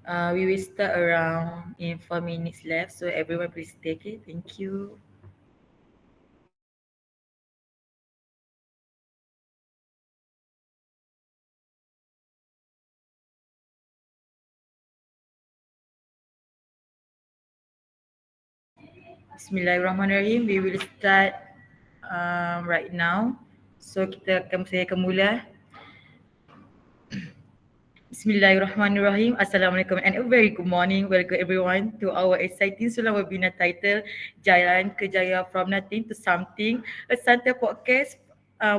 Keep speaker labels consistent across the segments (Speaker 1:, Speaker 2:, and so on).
Speaker 1: We will start around in 4 minutes left, so everyone please take it. Thank you. Bismillahirrahmanirrahim. We will start right now. So saya akan mula. Bismillahirrahmanirrahim. Assalamualaikum and a very good morning. Welcome everyone to our exciting Sulam webinar titled Jalan, Kerjayaan from Nothing to Something, a Santa podcast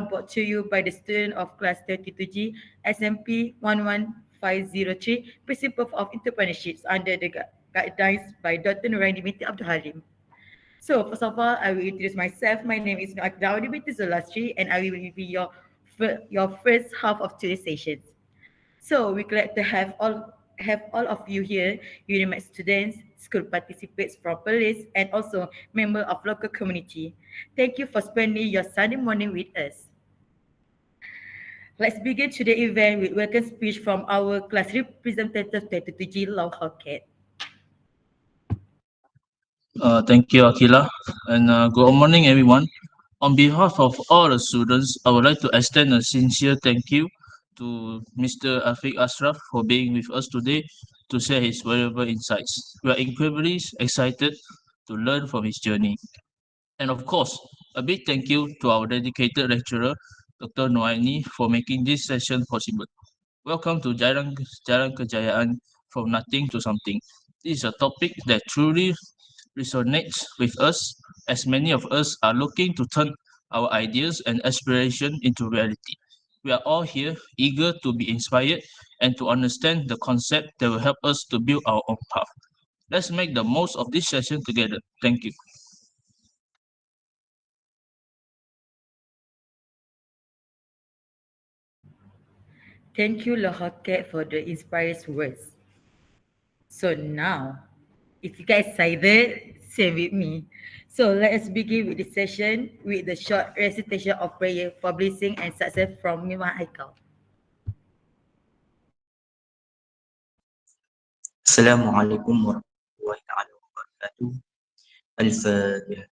Speaker 1: brought to you by the student of class 32G SMP 11503, Principle of Entrepreneurships under the guidelines by Dr. Nuraini binti Abdul Halim. So, first of all, I will introduce myself. My name is Daudi binti Zulastri and I will be your first half of today's session. So we're glad to have all of you here, UNIMED students, school participants from police, and also member of local community. Thank you for spending your Sunday morning with us. Let's begin today's event with welcome speech from our class representative 32G Law Hocket.
Speaker 2: Thank you, Akila, and good morning, everyone. On behalf of all the students, I would like to extend a sincere thank you to Mr. Afiq Ashraf for being with us today to share his valuable insights. We are incredibly excited to learn from his journey. And of course, a big thank you to our dedicated lecturer, Dr. Noaini, for making this session possible. Welcome to Jalan Kerjayaan from nothing to something. This is a topic that truly resonates with us, as many of us are looking to turn our ideas and aspiration into reality. We are all here eager to be inspired and to understand the concept that will help us to build our own path. Let's make the most of this session together. Thank you.
Speaker 1: Thank you, Law Hocket, for the inspiring words. So now, if you guys excited, say with me. So let us begin with the session with the short recitation of prayer for blessing and success from Mima Aikau.
Speaker 3: السلام عليكم ورحمة الله تعالى وبركاته. الفاتحة.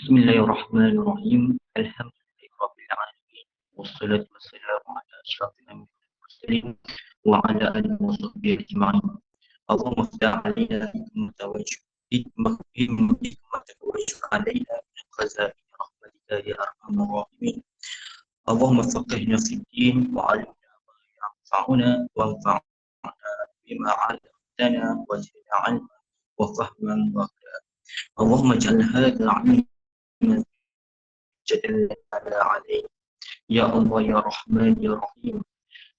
Speaker 3: بسم الله الرحمن الرحيم. الحمد لله رب العالمين، والصلاة والسلام على أشرف الأنبياء والمرسلين وعلى آله وصحبه أجمعين. اللهم افتح علينا حكمتك وانشر علينا من خزائن رحمتك يا أرحم الراحمين. اللهم فقهنا في الدين وعلمنا ما ينفعنا وانفعنا بما علمتنا وزدنا علما وفهما وهدى. اللهم اجعل هذا علما جل عليه. Ya Allah, Ya Rahman, Ya Rahim,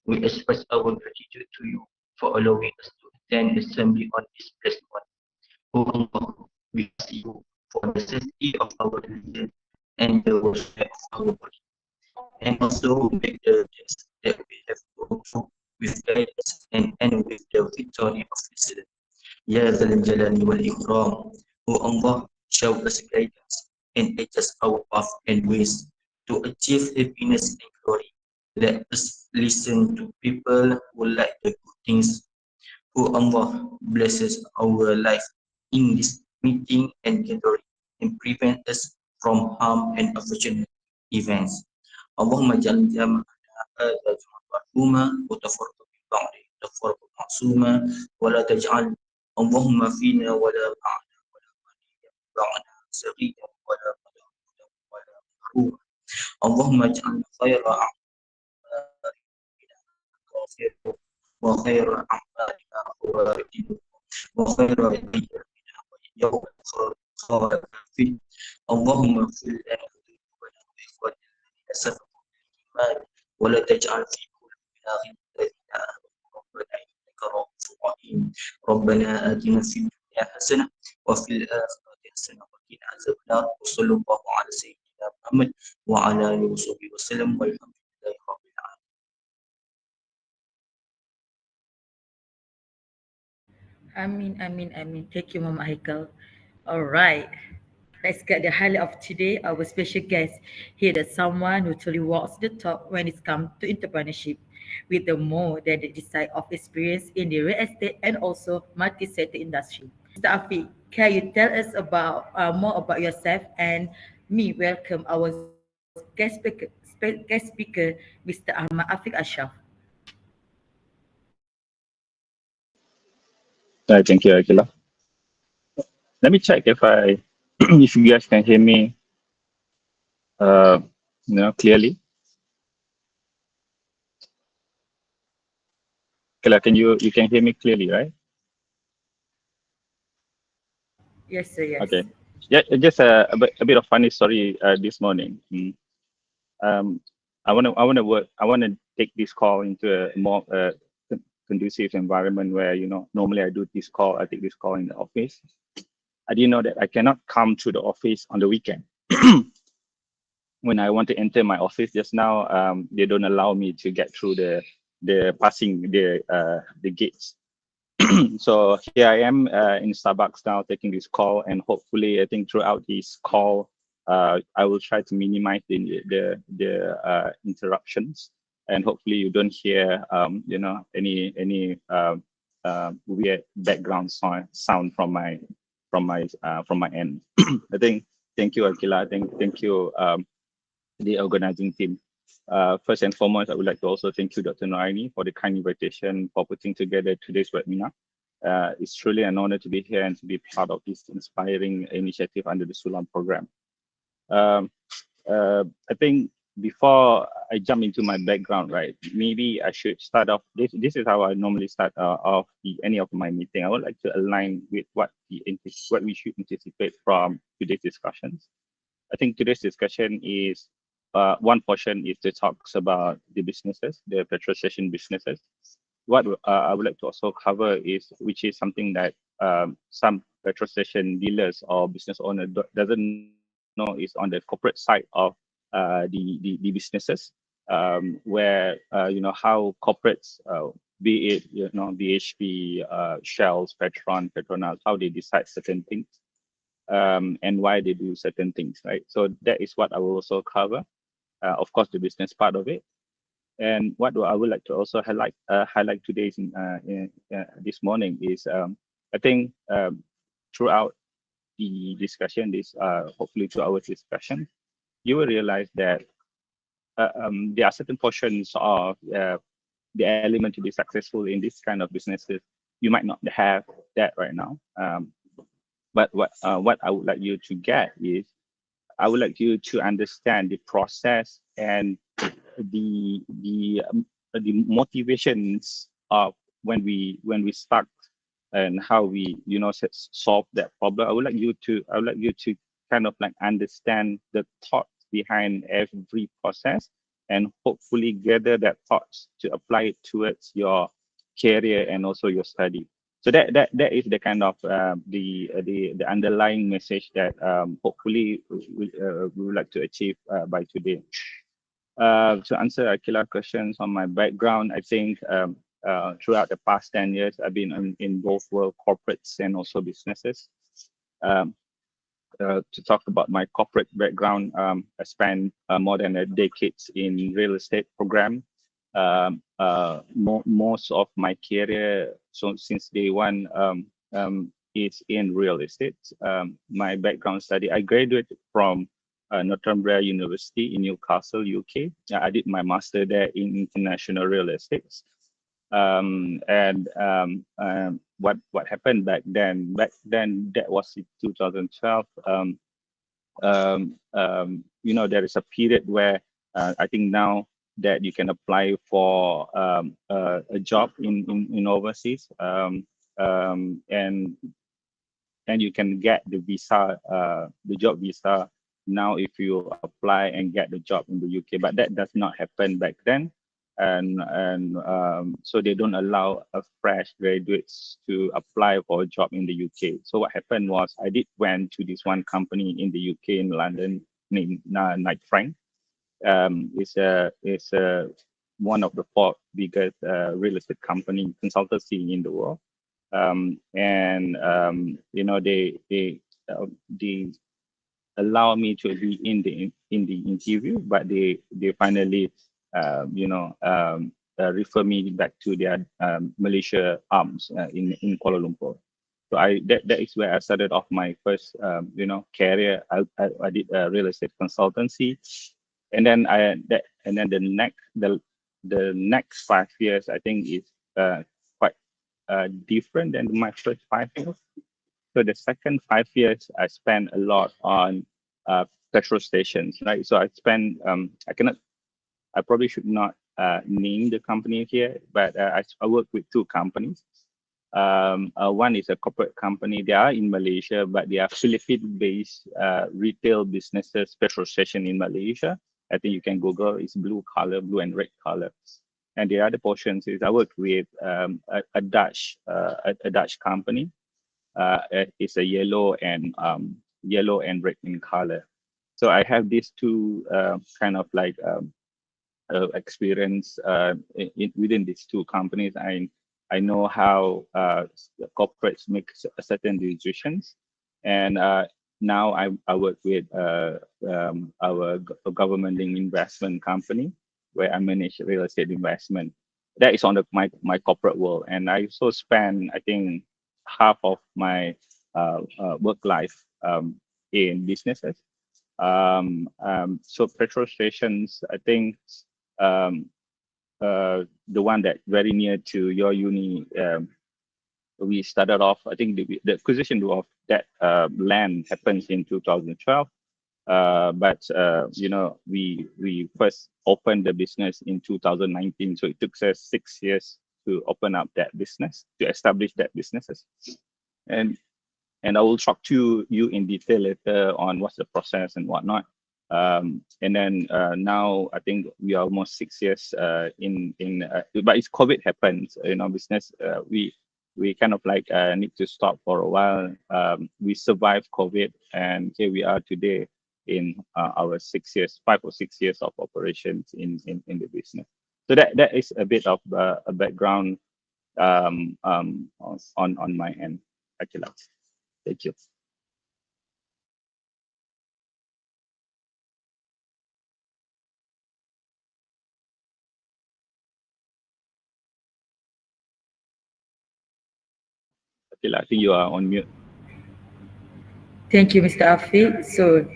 Speaker 3: we express our gratitude to you for allowing us to attend assembly on this blessed one. Oh Allah, we ask you for the safety of our religion and the welfare of our body, and also make the test that we have to go through with guidance and end with the victory of Islam. Ya Zal Jalali wal Ikram, oh Allah, show us guidance and adjust our path and ways to achieve happiness and glory. Let us listen to people who like the good things. Oh Allah, blesses our life in this meeting and gathering and prevent us from harm and unfortunate events. Allahumma jal jama'ana hadha jama'an marhuma wa tafarraq min ba'di tafarraq ma'suma wa la taj'al Allahumma fina wa la ma'ana wa la maniya ba'na saghiya wa la madhuda wa la mahruma. Allahumma ij'alna khayra a'malina ghafir wa khayra a'malina khawatim wa khayra ayyamina yawm al-khawatim. Allahumma fil lana dhunubana wa ikhwanina alladhina sabaquna bil iman wa la taj'al fi qulubina ghillan lilladhina amanu rabbana innaka ra'ufur rahim. Rabbana atina fid dunya hasanah wa fil akhirati hasanah wa qina adzabannar. Wa sallallahu ala sayyidina Muhammad wa ala alihi wa sahbihi wa sallam walhamdulillahi rabbil alamin.
Speaker 1: Amin. Thank you, Mama Haikal. All right. Let's get the highlight of today. Our special guest here is someone who truly walks the talk when it comes to entrepreneurship, with the more than the side of experience in the real estate and also multi-sector industry. Mr. Afiq, can you tell us about more about yourself and me? Welcome our guest speaker, Mr. Ahmad Afiq Ashraf.
Speaker 4: Thank you, Akila. Let me check if I, if you guys can hear me, uh, clearly. Akila, you can hear me clearly, right?
Speaker 1: Yes, sir. Yes.
Speaker 4: Okay. Yeah, just a bit of funny story this morning. Um, I want to take this call into a more conducive environment where normally I do this call. I take this call in the office. I didn't know that I cannot come to the office on the weekend. When I want to enter my office just now, they don't allow me to get through the passing the gates. So here I am in Starbucks now taking this call, and hopefully, I think throughout this call, I will try to minimize the interruptions, and hopefully you don't hear any weird background sound from my end. I think thank you, Akila. Thank you. The organizing team. First and foremost, I would like to also thank you, Dr. Noaini, for the kind invitation for putting together today's webinar. It's truly an honor to be here and to be part of this inspiring initiative under the Sulam program. Um, I think before I jump into my background, right, maybe I should start off. This is how I normally start off any of my meeting. I would like to align with what we should anticipate from today's discussions. I think today's discussion is one portion is to talks about the businesses, the petrol station businesses. What I would like to also cover is, which is something that some petrol station dealers or business owner doesn't know, is on the corporate side of the businesses, where how corporates, be it BHP, Shells, Petronas, how they decide certain things, and why they do certain things, right? So that is what I will also cover. Of course, the business part of it, and what I would like to also highlight today's this morning is, I think, throughout the discussion, this hopefully 2 hours discussion, you will realize that there are certain portions of the element to be successful in this kind of businesses. You might not have that right now. But what I would like you to get is, I would like you to understand the process and the motivations of when we start, and how we solve that problem. I would like you to kind of like understand the thoughts behind every process, and hopefully gather that thoughts to apply it towards your career and also your study. So that is the kind of the underlying message that hopefully we would like to achieve by today. To answer Akila questions on my background, I think throughout the past 10 years, I've been in both world corporates and also businesses. Um, to talk about my corporate background, I spent more than a decade in real estate program. Most of my career, so since day one, is in real estate. My background study, I graduated from Northumbria University in Newcastle, UK. I did my master there in international real estate. What happened back then? That was in 2012. There is a period where I think now that you can apply for a job in overseas, and you can get the job visa now if you apply and get the job in the UK. But that does not happen back then, and so they don't allow fresh graduates to apply for a job in the UK. So what happened was, I did went to this one company in the UK in London named Knight Frank. It's one of the four biggest real estate company consultancy in the world. They allow me to be in the interview, but they finally refer me back to their Malaysia arms in Kuala Lumpur. So that is where I started off my first career. I did a real estate consultancy, and then the next 5 years I think is quite different than my first 5 years. So the second 5 years, I spent a lot on petrol stations, right? So I spent, I probably should not name the company here, but I work with two companies. One is a corporate company. They are in Malaysia, but they are Philippine-based retail businesses, petrol station in Malaysia. I think you can Google. It's blue color, blue and red color. And the other portions is I work with a Dutch company. It's a yellow and red in color. So I have these two kind of like experience within these two companies. I know how the corporates make certain decisions, and now I work with our government investment company where I manage real estate investment. That is on my corporate world, and I also spend I think half of my work life in businesses. So petrol stations, I think um, the one that very near to your uni, we started off, I think the acquisition of that land happens in 2012. But we first opened the business in 2019, so it took us 6 years to open up that business, to establish that businesses. And I will talk to you in detail later on what's the process and whatnot. And then now I think we are almost 6 years but it's COVID happens, business. We kind of like need to stop for a while. We survived COVID, and here we are today in our 6 years, 5 or 6 years of operations in the business. So that is a bit of a background on my end, Akila. Thank you. Akila, I think you are on mute.
Speaker 1: Thank you, Mr. Afiq. So,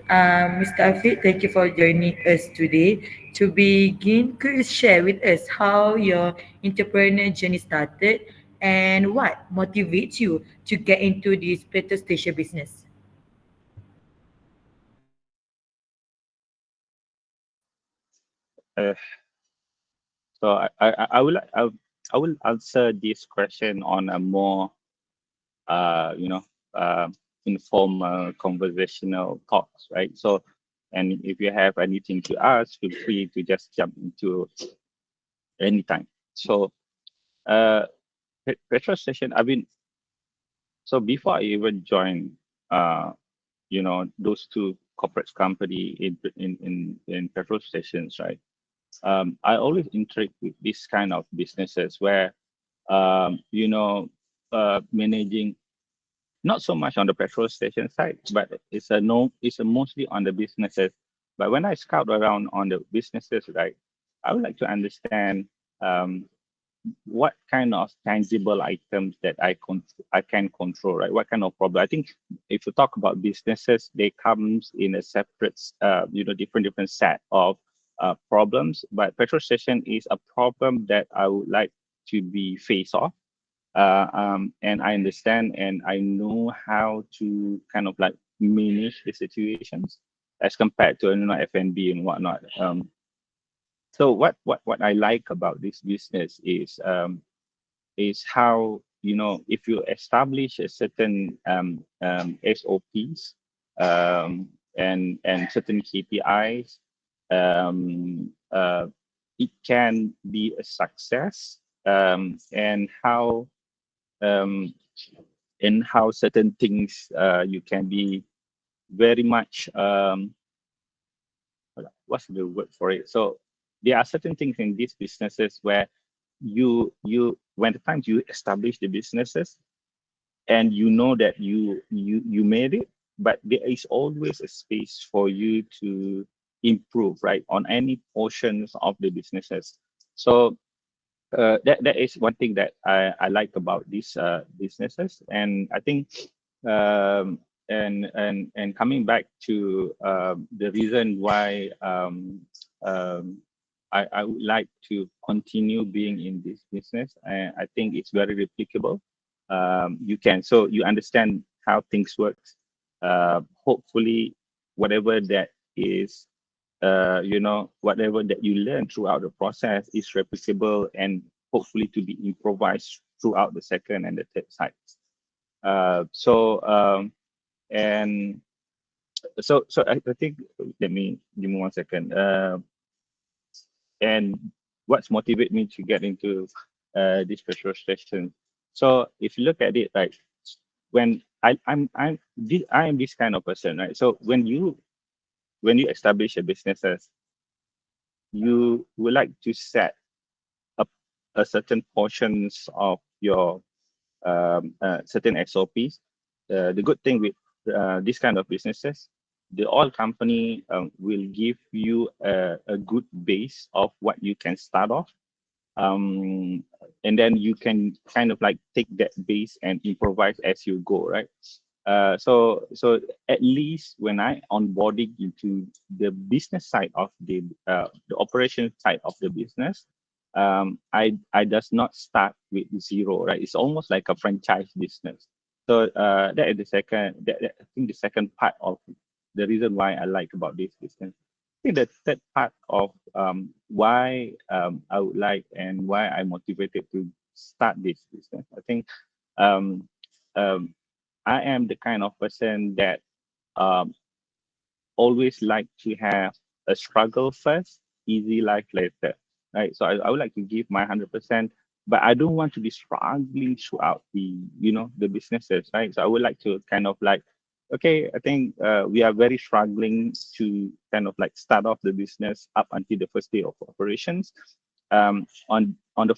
Speaker 1: Mr. Afiq, thank you for joining us today. To begin, could you share with us how your entrepreneur journey started and what motivates you to get into this petrol station business?
Speaker 4: Uh, so I will answer this question on a more uh, informal conversational talks, right? So, and if you have anything to ask, feel free to just jump into anytime. So, uh, petrol station. I mean, so before I even joined, uh, those two corporate company in petrol stations, right? I always intrigued with this kind of businesses where, managing not so much on the petrol station side, but it's a mostly on the businesses. But when I scout around on the businesses, right, I would like to understand um, what kind of tangible items that I can control, right? What kind of problem? I think if you talk about businesses, they comes in a separate, different set of problems. But petrol station is a problem that I would like to be face off. And I understand and I know how to kind of like manage the situations as compared to F&B and whatnot. So what I like about this business is how if you establish a certain SOPs and certain KPIs, it can be a success, um, and how certain things you can be very much what's the word for it? So there are certain things in these businesses where you when the times you establish the businesses and you know that you made it, but there is always a space for you to improve, right, on any portions of the businesses. So that is one thing that I like about these businesses. And I think and coming back to the reason why I would like to continue being in this business, I think it's very replicable. You can, so you understand how things work. Hopefully whatever that is, whatever that you learn throughout the process is replicable and hopefully to be improvised throughout the second and the third sites. And so I think, let me give me 1 second. And what's motivated me to get into this petrol station? So if you look at it, right, when I am this kind of person, right? So when you establish a businesses, you would like to set up a certain portions of your certain SOPs. The good thing with this kind of businesses, the oil company will give you a good base of what you can start off, um, and then you can kind of like take that base and improvise as you go, right? So at least when I onboarding into the business side of the operation side of the business, I does not start with zero, right? It's almost like a franchise business. So that is the I think the second part of the reason why I like about this business. I think the third part of why I would like and why I'm motivated to start this business. I think um, um, I am the kind of person that um, always like to have a struggle first, easy life later, right? So I would like to give my 100%, but I don't want to be struggling throughout the businesses, right? So I would like to kind of like, okay, I think we are very struggling to kind of like start off the business up until the first day of operations. On the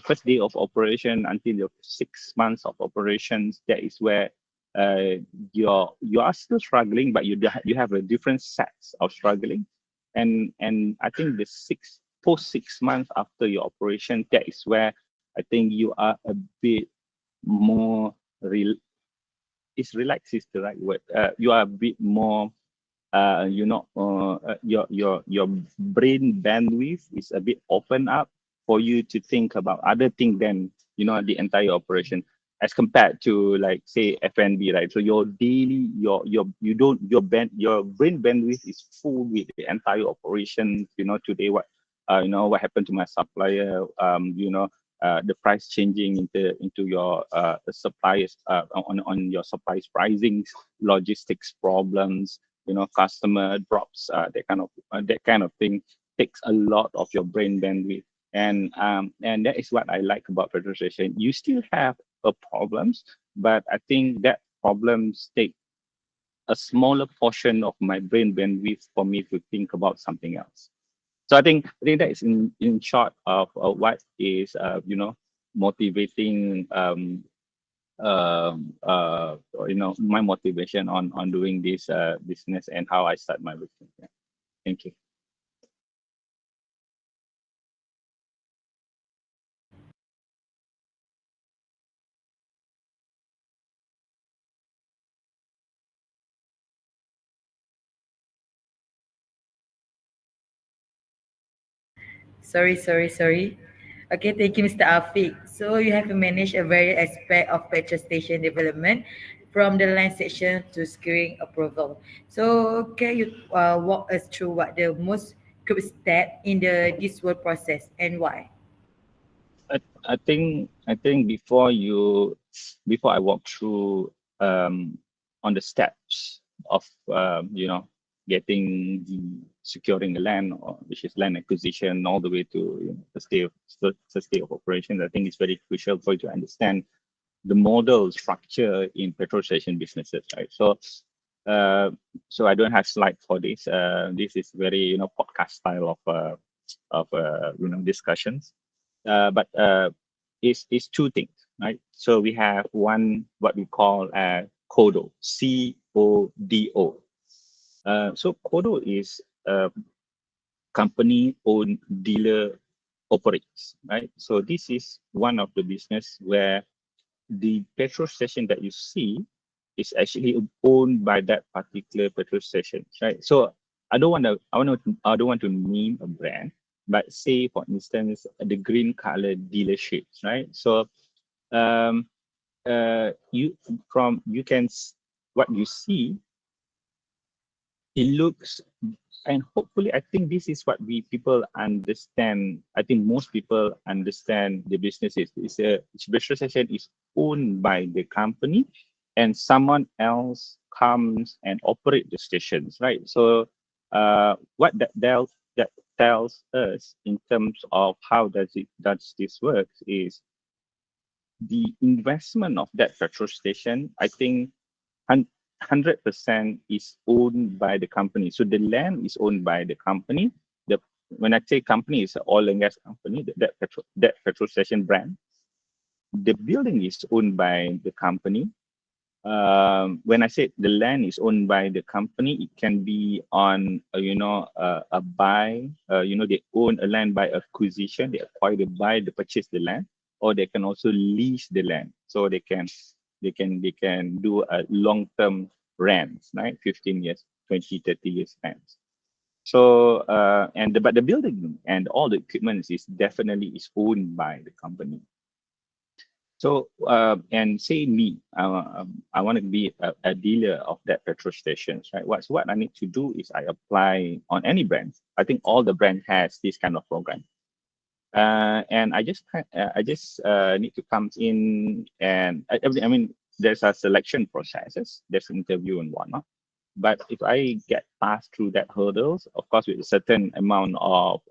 Speaker 4: first day of operation until the 6 months of operations, that is where uh, you are still struggling, but you have a different sets of struggling, and I think the post 6 months after your operation, that is where I think you are a bit more real. Is relaxed is the right word. You are a bit more your brain bandwidth is a bit open up for you to think about other things than the entire operation, as compared to like say FNB, right? So your daily you don't your brain bandwidth is full with the entire operation. Today what happened to my supplier, the price changing into your suppliers, on your supplies pricing, logistics problems, customer drops, that kind of thing takes a lot of your brain bandwidth. And that is what I like about petrol station. You still have problems, but I think that problems take a smaller portion of my brain bandwidth for me to think about something else. So I think that is in short of what is motivating my motivation on doing this business and how I start my business. Yeah. Thank you.
Speaker 1: Sorry. Okay, thank you, Mr. Afiq. So you have managed a varied aspect of petrol station development, from the line section to securing approval. So can you walk us through what the most crucial step in this whole process and why?
Speaker 4: I think before I walk through on the steps of getting securing the land, which is land acquisition, all the way to the state of operation. I think it's very crucial for you to understand the model structure in petrol station businesses, right? Uh, so I don't have slide for this. This is very podcast style of discussions. But is two things, right? So we have one what we call CODO, CODO. So CODO is company owned dealer operates, right? So this is one of the business where the petrol station that you see is actually owned by that particular petrol station, right? So I don't want to name a brand, but say for instance the green color dealerships, right? So um you can what you see, it looks, and hopefully I think this is what we people understand. I think most people understand the business is it's petrol station is owned by the company and someone else comes and operate the stations, right? So what that tells us in terms of how does this works is the investment of that petrol station, I think 100% is owned by the company. So the land is owned by the company. The When I say company, it's an oil and gas company, that petrol station brand. The building is owned by the company. When I say the land is owned by the company, it can be on a buy. They own a land by acquisition. They acquire, they purchase the land, or they can also lease the land. So they can do a long-term rents, right? 15 years, 20, 30 years rents. So but the building and all the equipment is definitely is owned by the company. So, and say me, I want to be a dealer of that petrol stations, right? What I need to do is I apply on any brand. I think all the brand has this kind of program. And I just need to come in and I mean, there's a selection processes, there's interview and whatnot. But if I get passed through that hurdles, of course, with a certain amount of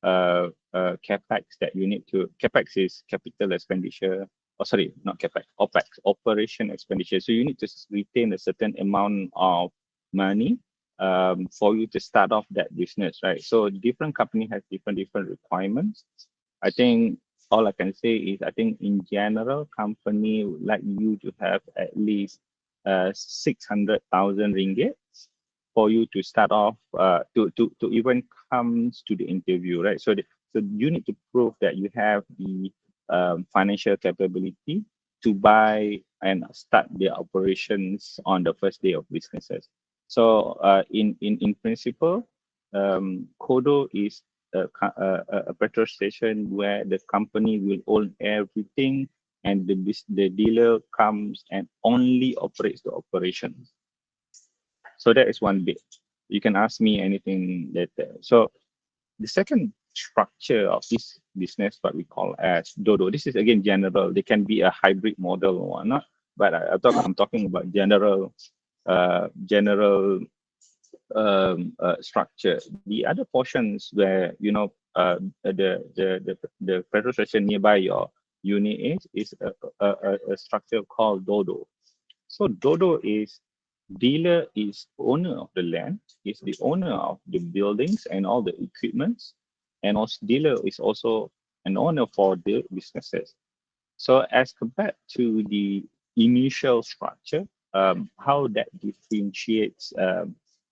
Speaker 4: capex that you need to, capex is capital expenditure, or sorry, not capex, opex, operation expenditure. So you need to retain a certain amount of money for you to start off that business, right? So different company has different requirements. I think all I can say is I think in general, company would like you to have at least 600,000 ringgit for you to start off to even comes to the interview, right? So you need to prove that you have the financial capability to buy and start the operations on the first day of businesses. So in principle, Kodo is a petrol station where the company will own everything and the dealer comes and only operates the operations. So that is one bit. You can ask me anything later. So the second structure of this business, what we call as Dodo. This is again general. They can be a hybrid model or not, but I'm talking about general structure. The other portions where the petrol station nearby your unit is a structure called Dodo. So Dodo is dealer is owner of the land, is the owner of the buildings and all the equipments, and also dealer is also an owner for the businesses. So as compared to the initial structure, how that differentiates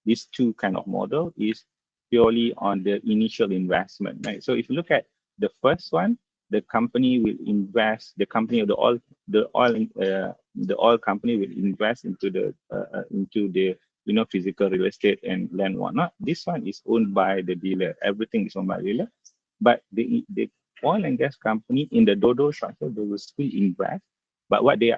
Speaker 4: these two kind of model is purely on the initial investment, right? So if you look at the first one, the company will invest, the company of the oil company will invest into the physical real estate and land whatnot. This one is owned by the dealer. Everything is owned by the dealer, but the oil and gas company in the Dodo structure, they will still invest, but what they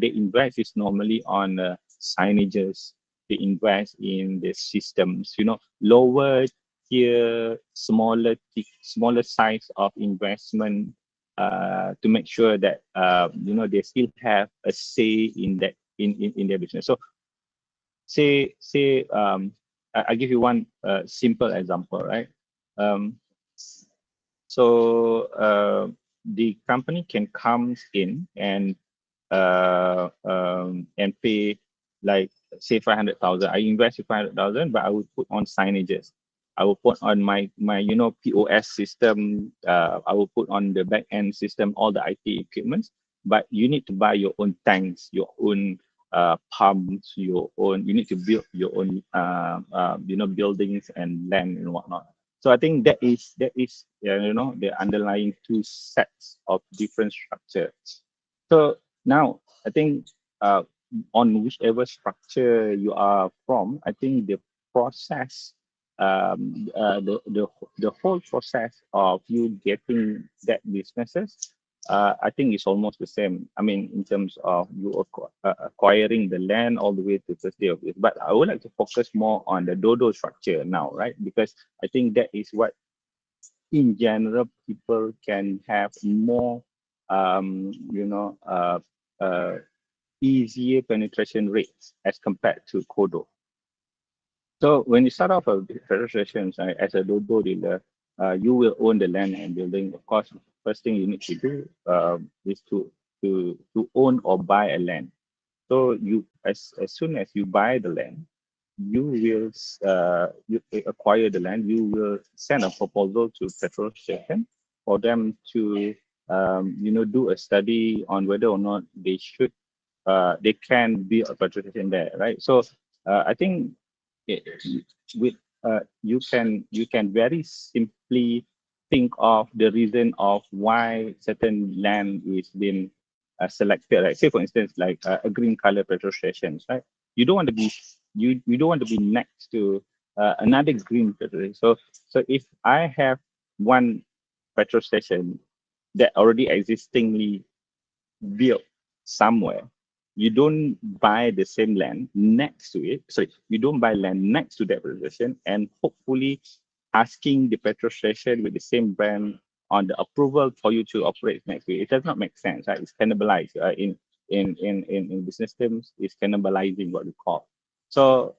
Speaker 4: invest is normally on signages. They invest in the systems, lower tier, smaller size of investment to make sure that they still have a say in that in their business. So I give you one simple example, right? Um, so the company can come in and pay, like say 500,000. I invest 500,000, but I would put on signages. I will put on my POS system. I will put on the back end system, all the IT equipments. But you need to buy your own tanks, your own pumps, your own. You need to build your own buildings and land and whatnot. So I think that is the underlying two sets of different structure. So now I think on whichever structure you are from, I think the process, the whole process of you getting that businesses, I think is almost the same. I mean, in terms of you acquiring the land all the way to first day of it. But I would like to focus more on the dodo structure now, right? Because I think that is what in general people can have more uh, easier penetration rates as compared to Kodo. So when you start off a registration as a Dodo dealer, you will own the land and building. Of course, first thing you need to do is to own or buy a land. So you as soon as you buy the land, you will you acquire the land. You will send a proposal to petrol station for them to do a study on whether or not they can build a petrol station there, right? So I think it, with you can very simply think of the reason of why certain land is being selected. Like say for instance, like a green color petrol stations, right? You don't want to be you don't want to be next to another green petrol station. So if I have one petrol station that already existingly built somewhere, you don't buy the same land next to it. Sorry, you don't buy land next to that petrol station and hopefully asking the petrol station with the same brand on the approval for you to operate next to it. It does not make sense, right? It's cannibalized. In business terms, it's cannibalizing what we call. So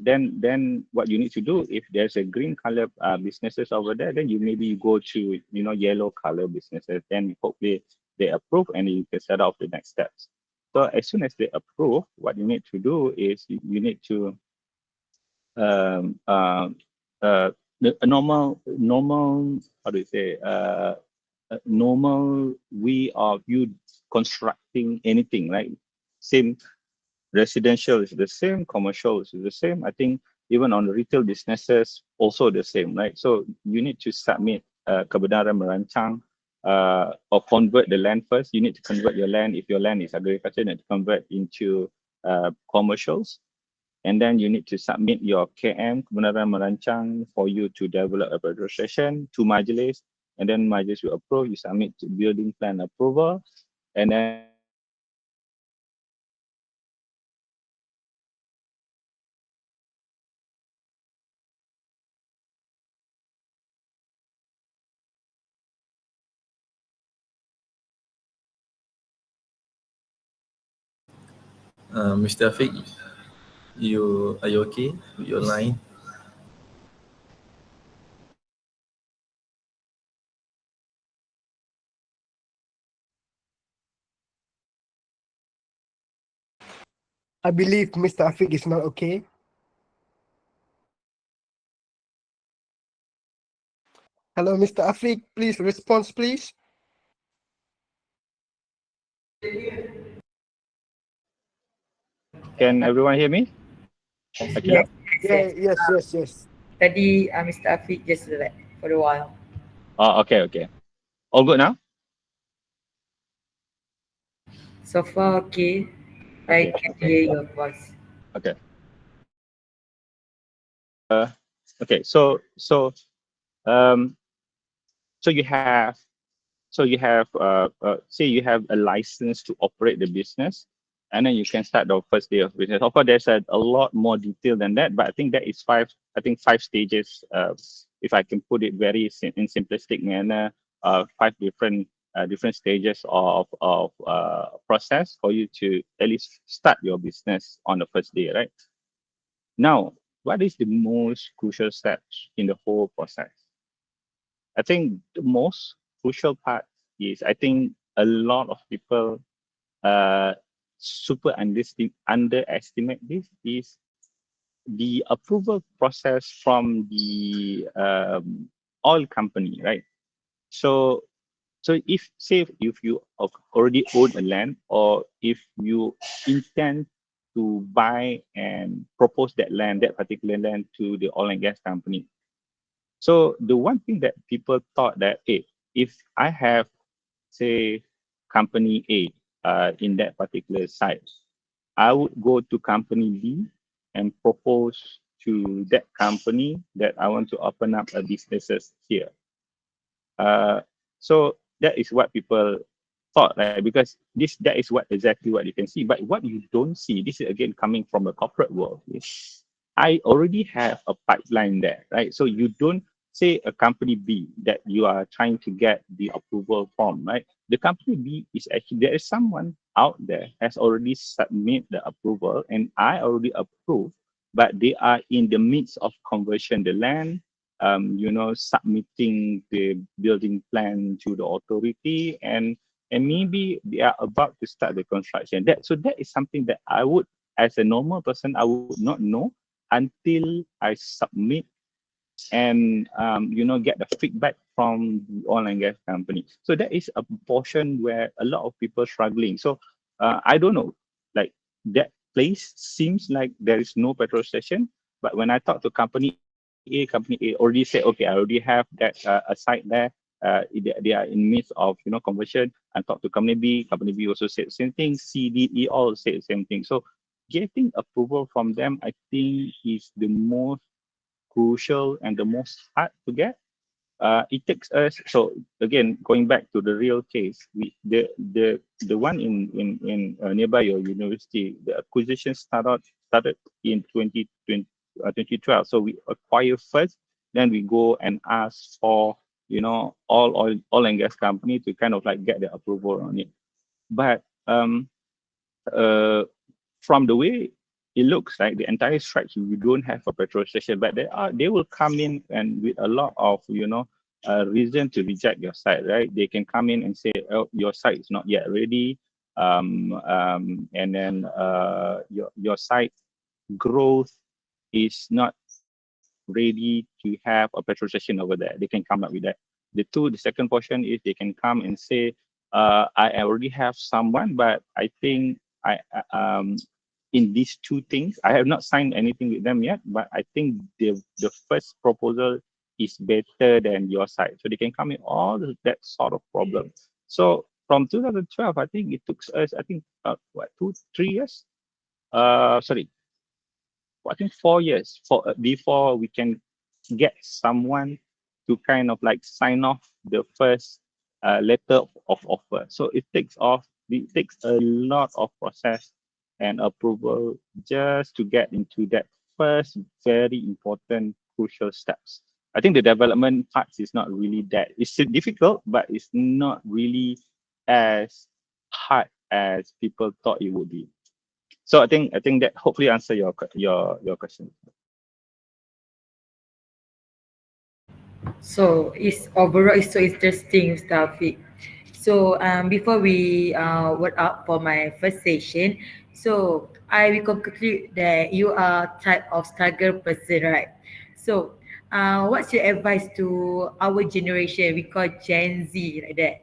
Speaker 4: then what you need to do if there's a green color businesses over there, then you maybe go to yellow color businesses. Then hopefully they approve and you can set off the next steps. So as soon as they approve, what you need to do is you need to um, um, a normal how do you say a normal way of you constructing anything, right? Same residential is the same, commercial is the same. I think even on retail businesses also the same, right? So you need to submit kebenaran merancang or convert the land first. You need to convert your land. If your land is agriculture, you need to convert into commercials. And then you need to submit your KM, kebenaran merancang, for you to develop a registration to Majlis. And then Majlis will approve, you submit to building plan approval. And then
Speaker 5: Mr. Afiq, are you okay with your line?
Speaker 6: I believe Mr. Afiq is not okay. Hello, Mr. Afiq, please respond, please.
Speaker 4: can everyone hear me? Akila?
Speaker 1: Yes, yes, yes.
Speaker 6: Yes.
Speaker 1: Tadi Mr. Afiq just like for a while.
Speaker 4: Oh, okay. All good now?
Speaker 1: So far, okay. I
Speaker 4: Okay,
Speaker 1: can hear your voice.
Speaker 4: okay. Okay, um, so you have say you have a license to operate the business, and then you can start the first day of business. Of course, there's a lot more detail than that, but I think that is five stages. If I can put it very in simplistic manner, five different stages of process for you to at least start your business on the first day, right? Now, what is the most crucial steps in the whole process? I think the most crucial part is I think a lot of people uh, super underestimate this is the approval process from the oil company, right? So if say if you already own a land, or if you intend to buy and propose that particular land to the oil and gas company. So the one thing that people thought that, hey, if I have, say, company A in that particular site, I would go to company B and propose to that company that I want to open up a businesses here. Uh, so that is what people thought, right? Because that is what exactly what you can see. But what you don't see, this is again coming from the corporate world, is I already have a pipeline there, right? So you don't say a company B that you are trying to get the approval from, right? The company B is actually, there is someone out there has already submit the approval and I already approve, but they are in the midst of conversion the land, submitting the building plan to the authority, and maybe they are about to start the construction. That is something that I would, as a normal person, I would not know until I submit and get the feedback from the oil and gas company. So that is a portion where a lot of people struggling. So I don't know, like that place seems like there is no petrol station, but when I talk to company A already said, okay, I already have that a site there. They are in midst of conversion. I talked to company B also said the same thing. C, D, E all said the same thing. So getting approval from them, I think, is the most crucial and the most hard to get. It takes us, so again, going back to the real case, the one in nearby your university, the acquisition started in 2012. So we acquire first, then we go and ask for all oil and gas company to kind of like get the approval on it. But uh, from the way it looks like the entire stretch, we don't have a petrol station, but they will come in and with a lot of reason to reject your site, right? They can come in and say, oh, your site is not yet ready, and then your site growth is not ready to have a petrol station over there. They can come up with that. The second portion is they can come and say, I already have someone, but I think in these two things, I have not signed anything with them yet, but I think the first proposal is better than your side. So they can come in that sort of problem. So from 2012, I think it took us, I think, 3 years? Sorry, I think 4 years before we can get someone to kind of like sign off the first letter of offer. So it takes a lot of process and approval just to get into that first very important crucial steps. I think the development parts is not really that. It's still difficult, but it's not really as hard as people thought it would be. So I think that hopefully answer your question.
Speaker 1: So it's overall it's so interesting, Mr. Afiq. So before we wrap up for my first session, so I will conclude that you are type of struggle person, right? So what's your advice to our generation? We call Gen Z like that.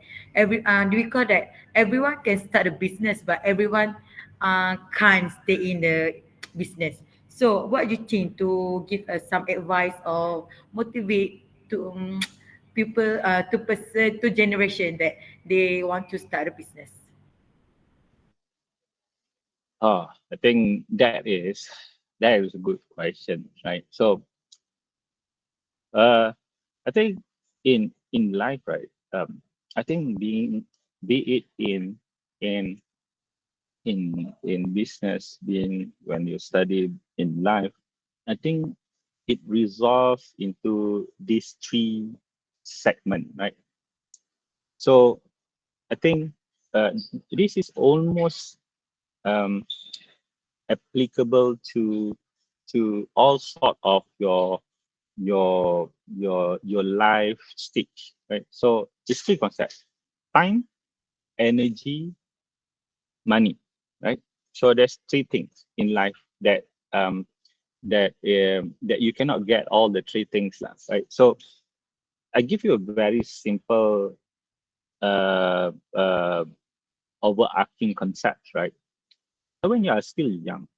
Speaker 1: We call that everyone can start a business, but everyone can't stay in the business. So what do you think to give us some advice or motivate to people to person to generation that they want to start a business?
Speaker 4: Oh, I think that is a good question, right? So uh I think in life, right? I think be it in in business, being when you study in life, I think it resolves into these three segment, right? So I think this is almost um, applicable to all sort of your life stage, right? So it's three concepts: time, energy, money, right? So there's three things in life that that you cannot get all the three things lah, right? So I give you a very simple uh, uh, overarching concept, right? So when you are still young,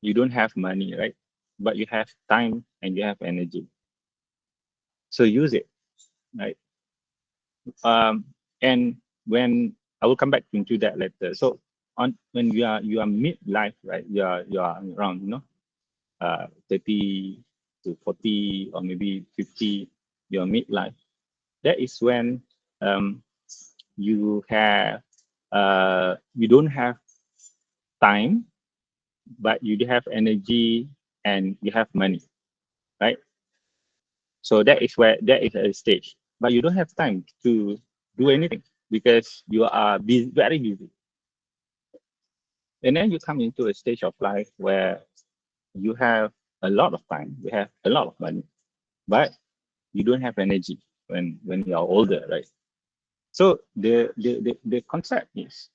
Speaker 4: you don't have money, right? But you have time and you have energy. So use it, right? And when I will come back into that later. So on when you are midlife, right? You are around 30 to 40 or maybe 50, your midlife. That is when um, you don't have time, but you do have energy and you have money, right? So that is a stage, but you don't have time to do anything because you are busy, very busy. And then you come into a stage of life where you have a lot of time, you have a lot of money, but you don't have energy when you are older, right? So the concept is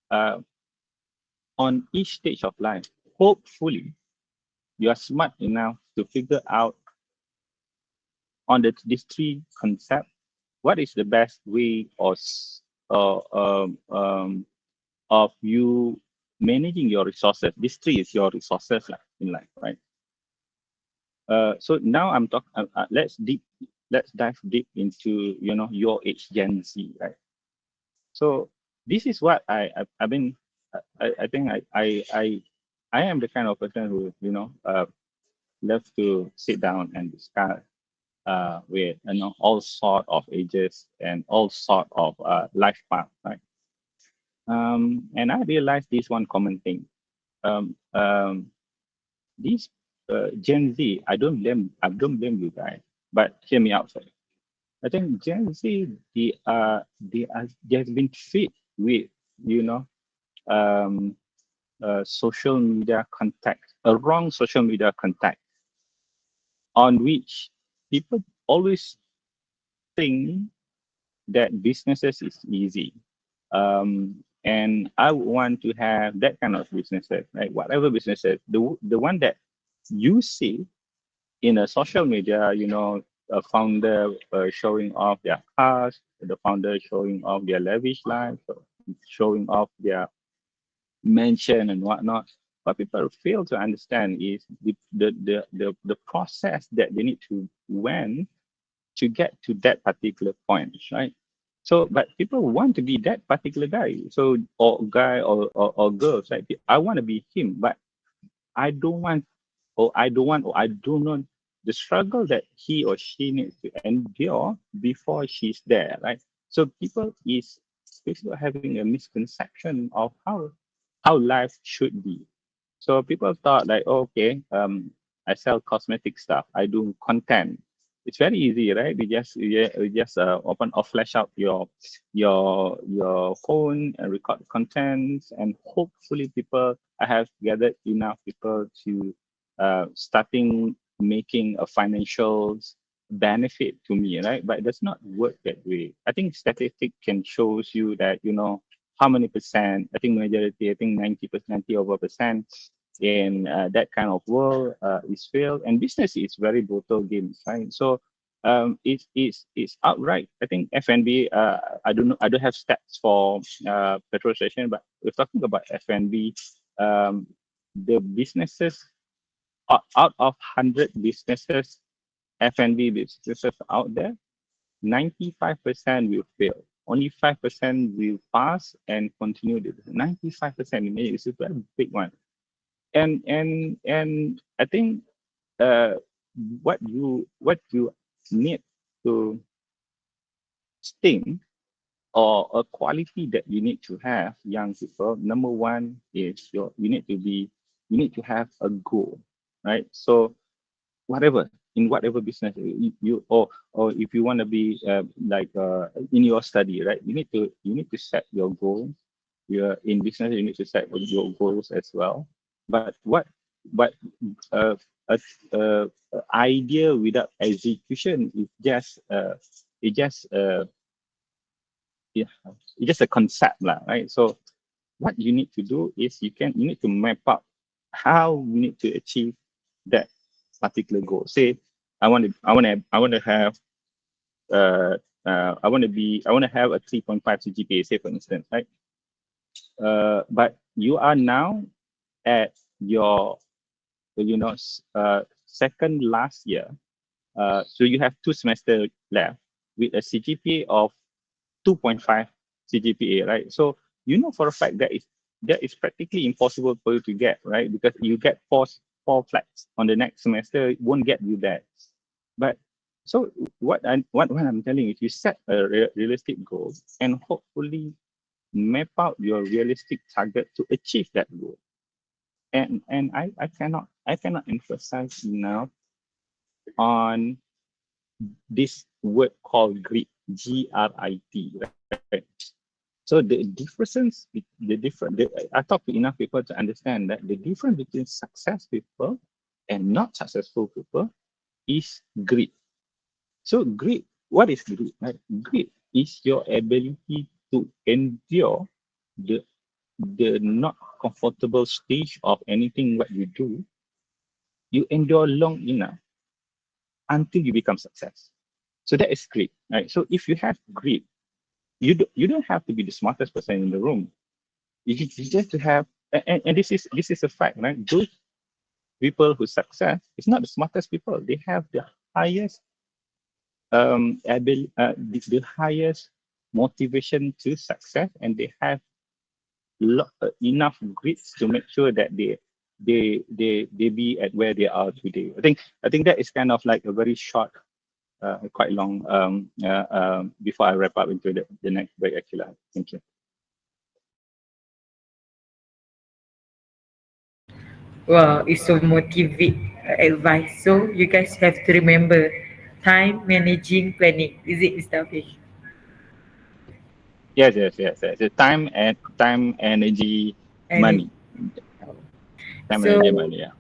Speaker 4: uh, on each stage of life, hopefully you are smart enough to figure out on these three concepts what is the best way uh, um, um, of you managing your resources. These three is your resources in life, right? So now I'm talking. Let's dive deep into your age, Gen Z, right? So this is what I've been. I think I am the kind of person who love to sit down and discuss with all sort of ages and all sort of life paths, right? And I realized this one common thing. Um, um, these Gen Z, I don't blame you guys, but hear me out first. I think Gen Z, they have been fit with you know um, social media contact, a wrong social media contact, on which people always think that businesses is easy. And I want to have that kind of businesses, right? Whatever businesses, the one that you see in a social media, a founder showing off their cars, the founder showing off their lavish life, showing off their mansion and whatnot. What people fail to understand is the process that they need to went to get to that particular point, right? So, but people want to be that particular guy. So, or guy or girls, right? I want to be him, but I don't want, or I do not the struggle that he or she needs to endure before she's there, right? So people is basically having a misconception of how life should be. So people thought like, oh, okay, I sell cosmetic stuff. I do content. It's very easy, right? We just open or flash out your phone and record contents, and hopefully people I have gathered enough people to starting making a financial benefit to me, right? But it does not work that way. I think statistic can shows you that how many percent. I think majority. I think 90%, 90 over percent in that kind of world is failed, and business is very brutal games, right? So it's outright. I think F&B. I don't know. I don't have stats for petrol station, but we're talking about F&B. Um, the businesses out of 100 businesses, F&B businesses out there, 95% will fail. Only 5% will pass and continue. 95% is a very big one. And I think uh, what you need to think, or a quality that you need to have, young people. Number one is you need to have a goal, right? So whatever business or if you want to be in your study, right? You need to set your goals. You're in business, you need to set your goals as well. But uh, a, idea without execution is just it just yeah, it's just a concept lah, right? So what you need to do is you need to map out how you need to achieve that particular goal. Say, I want to have I want to have a 3.5 CGPA, say for instance, right? But you are now at your, second last year. So you have 2 semesters left with a CGPA of 2.5 CGPA, right? So you know for a fact that is practically impossible for you to get, right? Because you get four flats on the next semester, it won't get you that. But so what I'm telling you, if you set a realistic goal and hopefully map out your realistic target to achieve that goal. And I cannot emphasize enough on this word called grit, GRIT, right? So the differences, I talk to enough people to understand that the difference between success people and not successful people is grit. So grit, what is grit? Right? Grit is your ability to endure the not comfortable stage of anything what you do. You endure long enough until you become success. So that is grit, right? So if you have grit, you don't have to be the smartest person in the room. You just to have, and this is a fact, right? Those people who success is not the smartest people. They have the highest the highest motivation to success, and they have enough grits to make sure that they be at where they are today. I think that is kind of like a very short, quite long, before I wrap up into the next break, actually. Thank you.
Speaker 1: Wow, it's so motivate advice. So you guys have to remember time managing planning. Is it, Mr. Afiq?
Speaker 4: Yes. The time, energy,
Speaker 1: And
Speaker 4: money. Time,
Speaker 1: so
Speaker 4: energy, money. Yeah.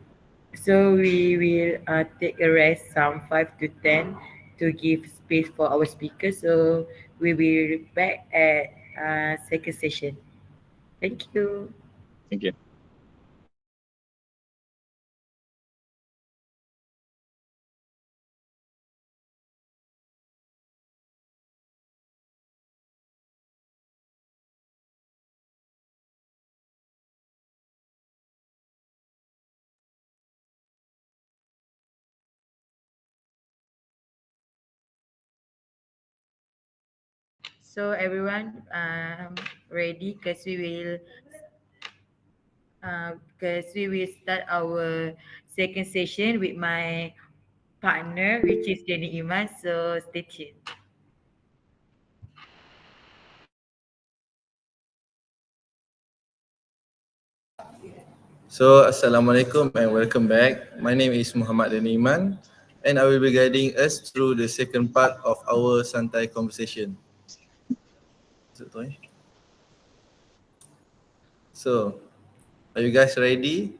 Speaker 1: so we will take a rest some 5 to 10 to give space for our speakers. So we will be back at second session. Thank you.
Speaker 4: Thank you.
Speaker 1: So everyone, ready? Because we will start our second session with my partner, which is Jenny Iman. So stay tuned.
Speaker 5: So, Assalamualaikum and welcome back. My name is Muhammad Daniman and I will be guiding us through the second part of our Santai conversation. So, are you guys ready?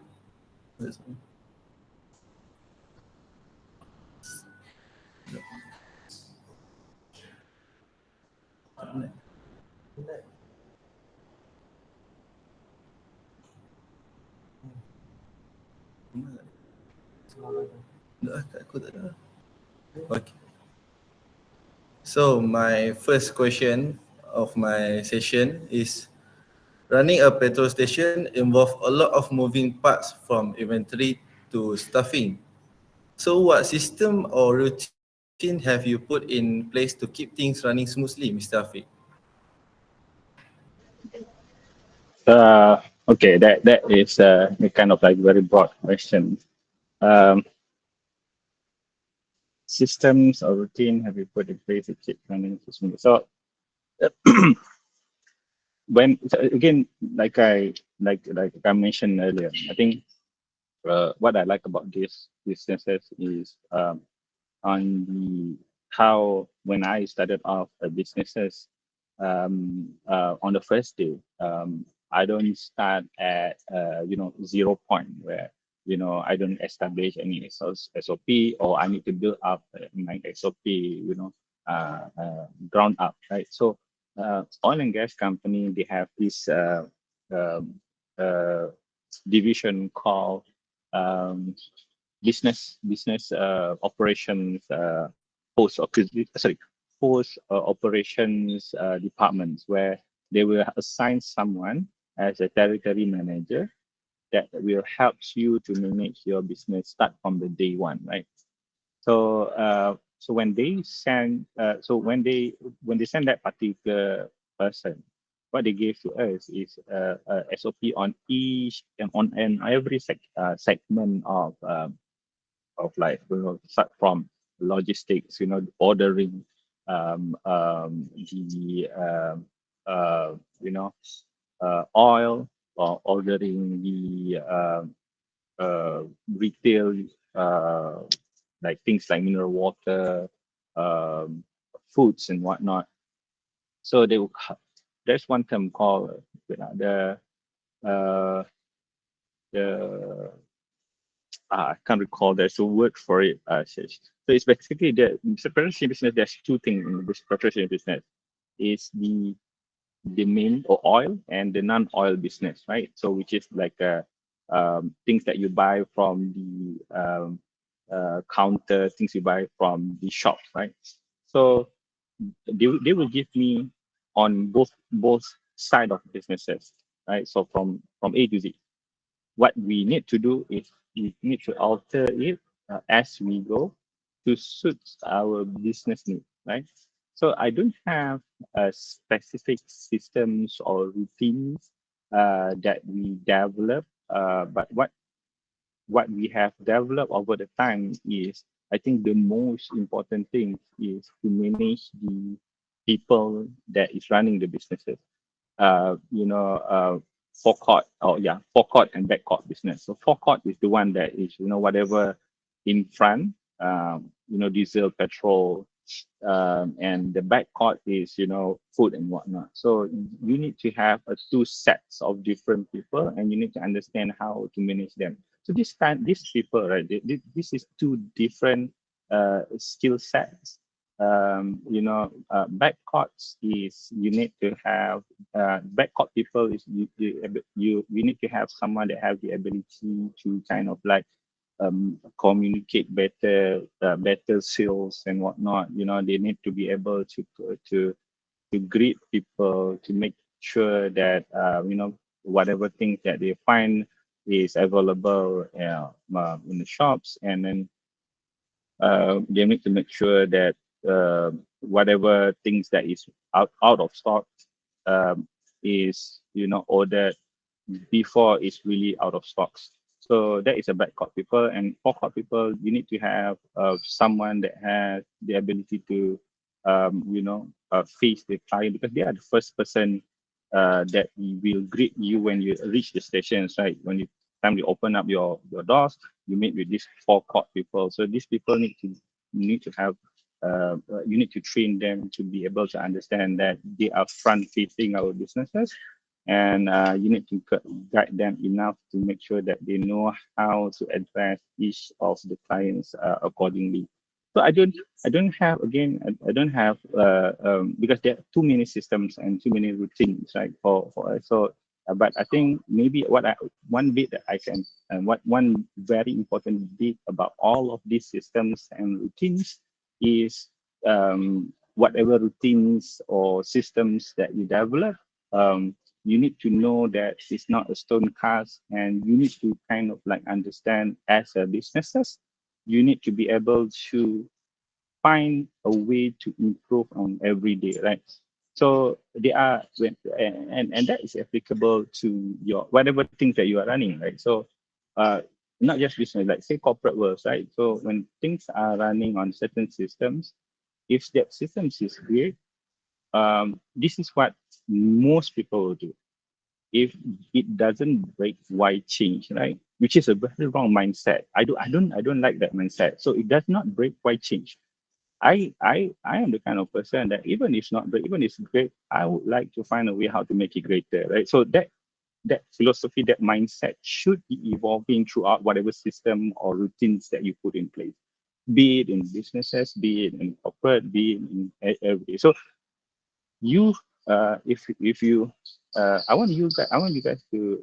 Speaker 5: Aku tak ada. Okay. So, my first question of my session is, running a petrol station involves a lot of moving parts from inventory to staffing. So what system or routine have you put in place to keep things running smoothly, Mr. Afiq?
Speaker 4: Okay, that is a kind of like very broad question. Um, Systems or routine have you put in place to keep running smoothly? So again, like I mentioned earlier, I think what I like about this businesses is on the how when I started off a businesses, on the first day, I don't start at 0 point where I don't establish any SOP, or I need to build up my SOP, ground up, right? So oil and gas company, they have this um, uh, division called, um, business operations post operations departments, where they will assign someone as a territory manager that will help you to manage your business start from the day one, right? So when they send when they send that particular person, what they give to us is a SOP on each and on and every segment of life. Start from logistics, ordering the oil, or ordering the retail, uh, like things like mineral water, um, foods and whatnot. So there's one term called uh, the I can't recall. There's a word for it. So it's basically the petroleum business. There's two things in this petroleum business. Is the main or oil and the non-oil business, right? So which is like things that you buy from the counter, things you buy from the shop, right? So they will give me on both side of businesses, right? So from A to Z, what we need to do is we need to alter it as we go to suit our business need, right? So I don't have specific systems or routines that we develop, but what we have developed over the time is, I think the most important thing is to manage the people that is running the businesses. Forecourt, forecourt and backcourt business. So forecourt is the one that is, whatever in front, diesel, petrol, and the backcourt is, food and whatnot. So you need to have two sets of different people, and you need to understand how to manage them. So these people, right? This is two different skill sets. Backcourts is you need to have backcourt people is you need to have someone that have the ability to kind of like communicate better sales and whatnot. They need to be able to greet people, to make sure that whatever things that they find is available in the shops, and then they need to make sure that whatever things that is out of stock is ordered before it's really out of stocks. So that is a backcourt people, and forecourt people, you need to have someone that has the ability to face the client, because they are the first person that will greet you when you reach the stations, right? When you time you open up your doors, you meet with these forecourt people. So these people need to have you need to train them to be able to understand that they are front facing our businesses, and you need to guide them enough to make sure that they know how to address each of the clients accordingly. So I don't have, again, I don't have because there are too many systems and too many routines, right, for us. So but I think maybe one bit that I can, and what one very important bit about all of these systems and routines is whatever routines or systems that you develop, you need to know that it's not a stone cast, and you need to kind of like understand, as a businesses, you need to be able to find a way to improve on every day, right? So they are and that is applicable to your whatever things that you are running, right? So uh not just business, like say corporate worlds, right? So when things are running on certain systems, if that systems is great, this is what most people will do. If it doesn't break, why change, right? Which is a very wrong mindset. I don't like that mindset. So it does not break, why change? I am the kind of person that even if it's not great, even if it's great, I would like to find a way how to make it greater, right? So that philosophy, that mindset should be evolving throughout whatever system or routines that you put in place, be it in businesses, be it in corporate, be it in every. So you if you I want you guys to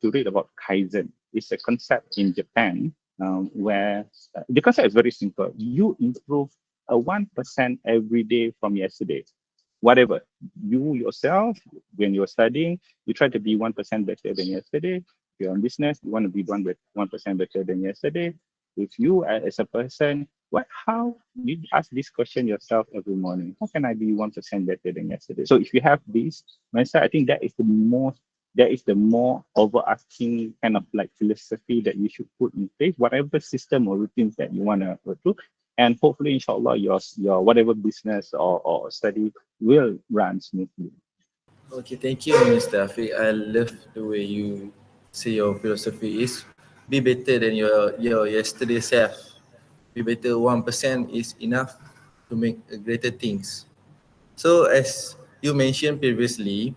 Speaker 4: read about Kaizen. It's a concept in Japan where the concept is very simple. You improve a 1% every day from yesterday. Whatever you yourself, when you're studying, you try to be 1% better than yesterday. If you're in business, you want to be 1% better than yesterday. If you as a person, how you ask this question yourself every morning? How can I be 1% better than yesterday? So if you have this mindset, I think that is the more overarching kind of like philosophy that you should put in place, whatever system or routines that you want to go through. And hopefully, inshallah, your whatever business or study will run smoothly.
Speaker 5: Okay, thank you, Mr. Afiq. I love the way you say your philosophy is be better than your yesterday self. Be better 1% is enough to make greater things. So as you mentioned previously,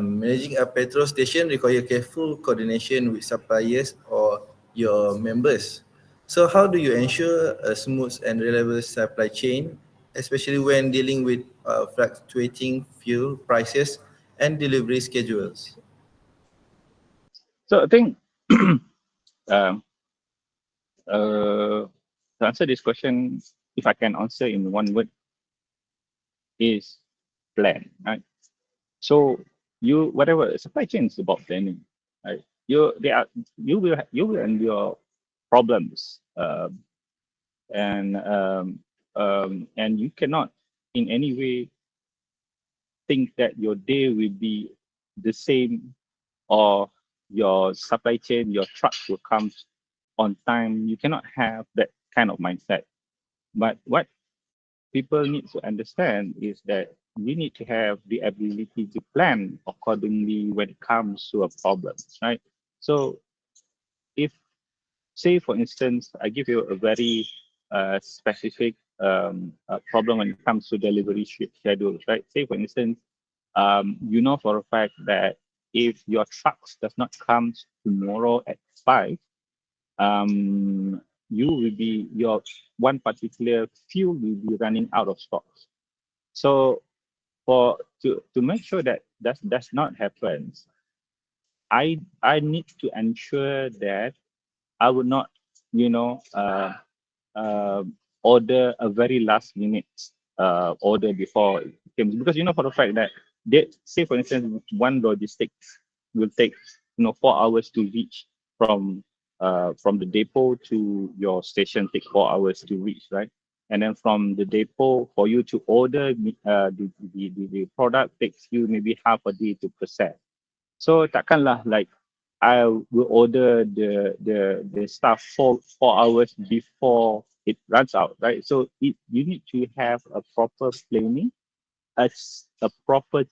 Speaker 5: managing a petrol station require careful coordination with suppliers or your members. So how do you ensure a smooth and reliable supply chain, especially when dealing with fluctuating fuel prices and delivery schedules?
Speaker 4: So I think um, to answer this question, if I can answer in one word, is plan. Right. So you whatever supply chain is about planning. Right. You will endure problems. And you cannot in any way think that your day will be the same, or your supply chain, your trucks will come on time. You cannot have that kind of mindset. But what people need to understand is that we need to have the ability to plan accordingly when it comes to a problem, right? So if, say, for instance, I give you a very specific problem when it comes to delivery schedules, right? Say, for instance, you know for a fact that if your trucks does not come tomorrow at 5, um, you will be your one particular fuel will be running out of stocks. So to make sure that that does not happen, I need to ensure that I would not, you know, uh, order a very last minute order before it comes, because you know for the fact that they say for instance one logistics will take 4 hours to reach from the depot to your station, take 4 hours to reach, right? And then from the depot for you to order the product takes you maybe half a day to process. So takkanlah like I will order the stuff 4 hours before it runs out, right? So you need to have a proper planning, a proper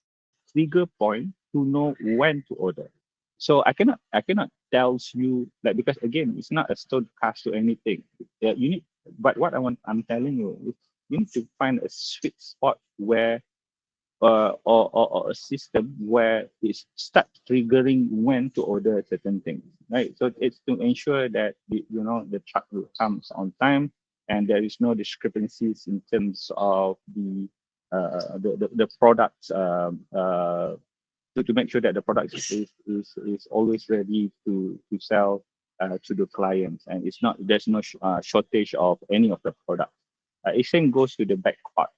Speaker 4: trigger point to know when to order. So I cannot tell you like, because again it's not a stone cast to anything. You need, but what I'm telling you is you need to find a sweet spot where or a system where it starts triggering when to order certain things, right? So it's to ensure that the truck comes on time and there is no discrepancies in terms of the products, to make sure that the product is always ready to sell to the clients, and there's no shortage of any of the products. It same goes to the back part.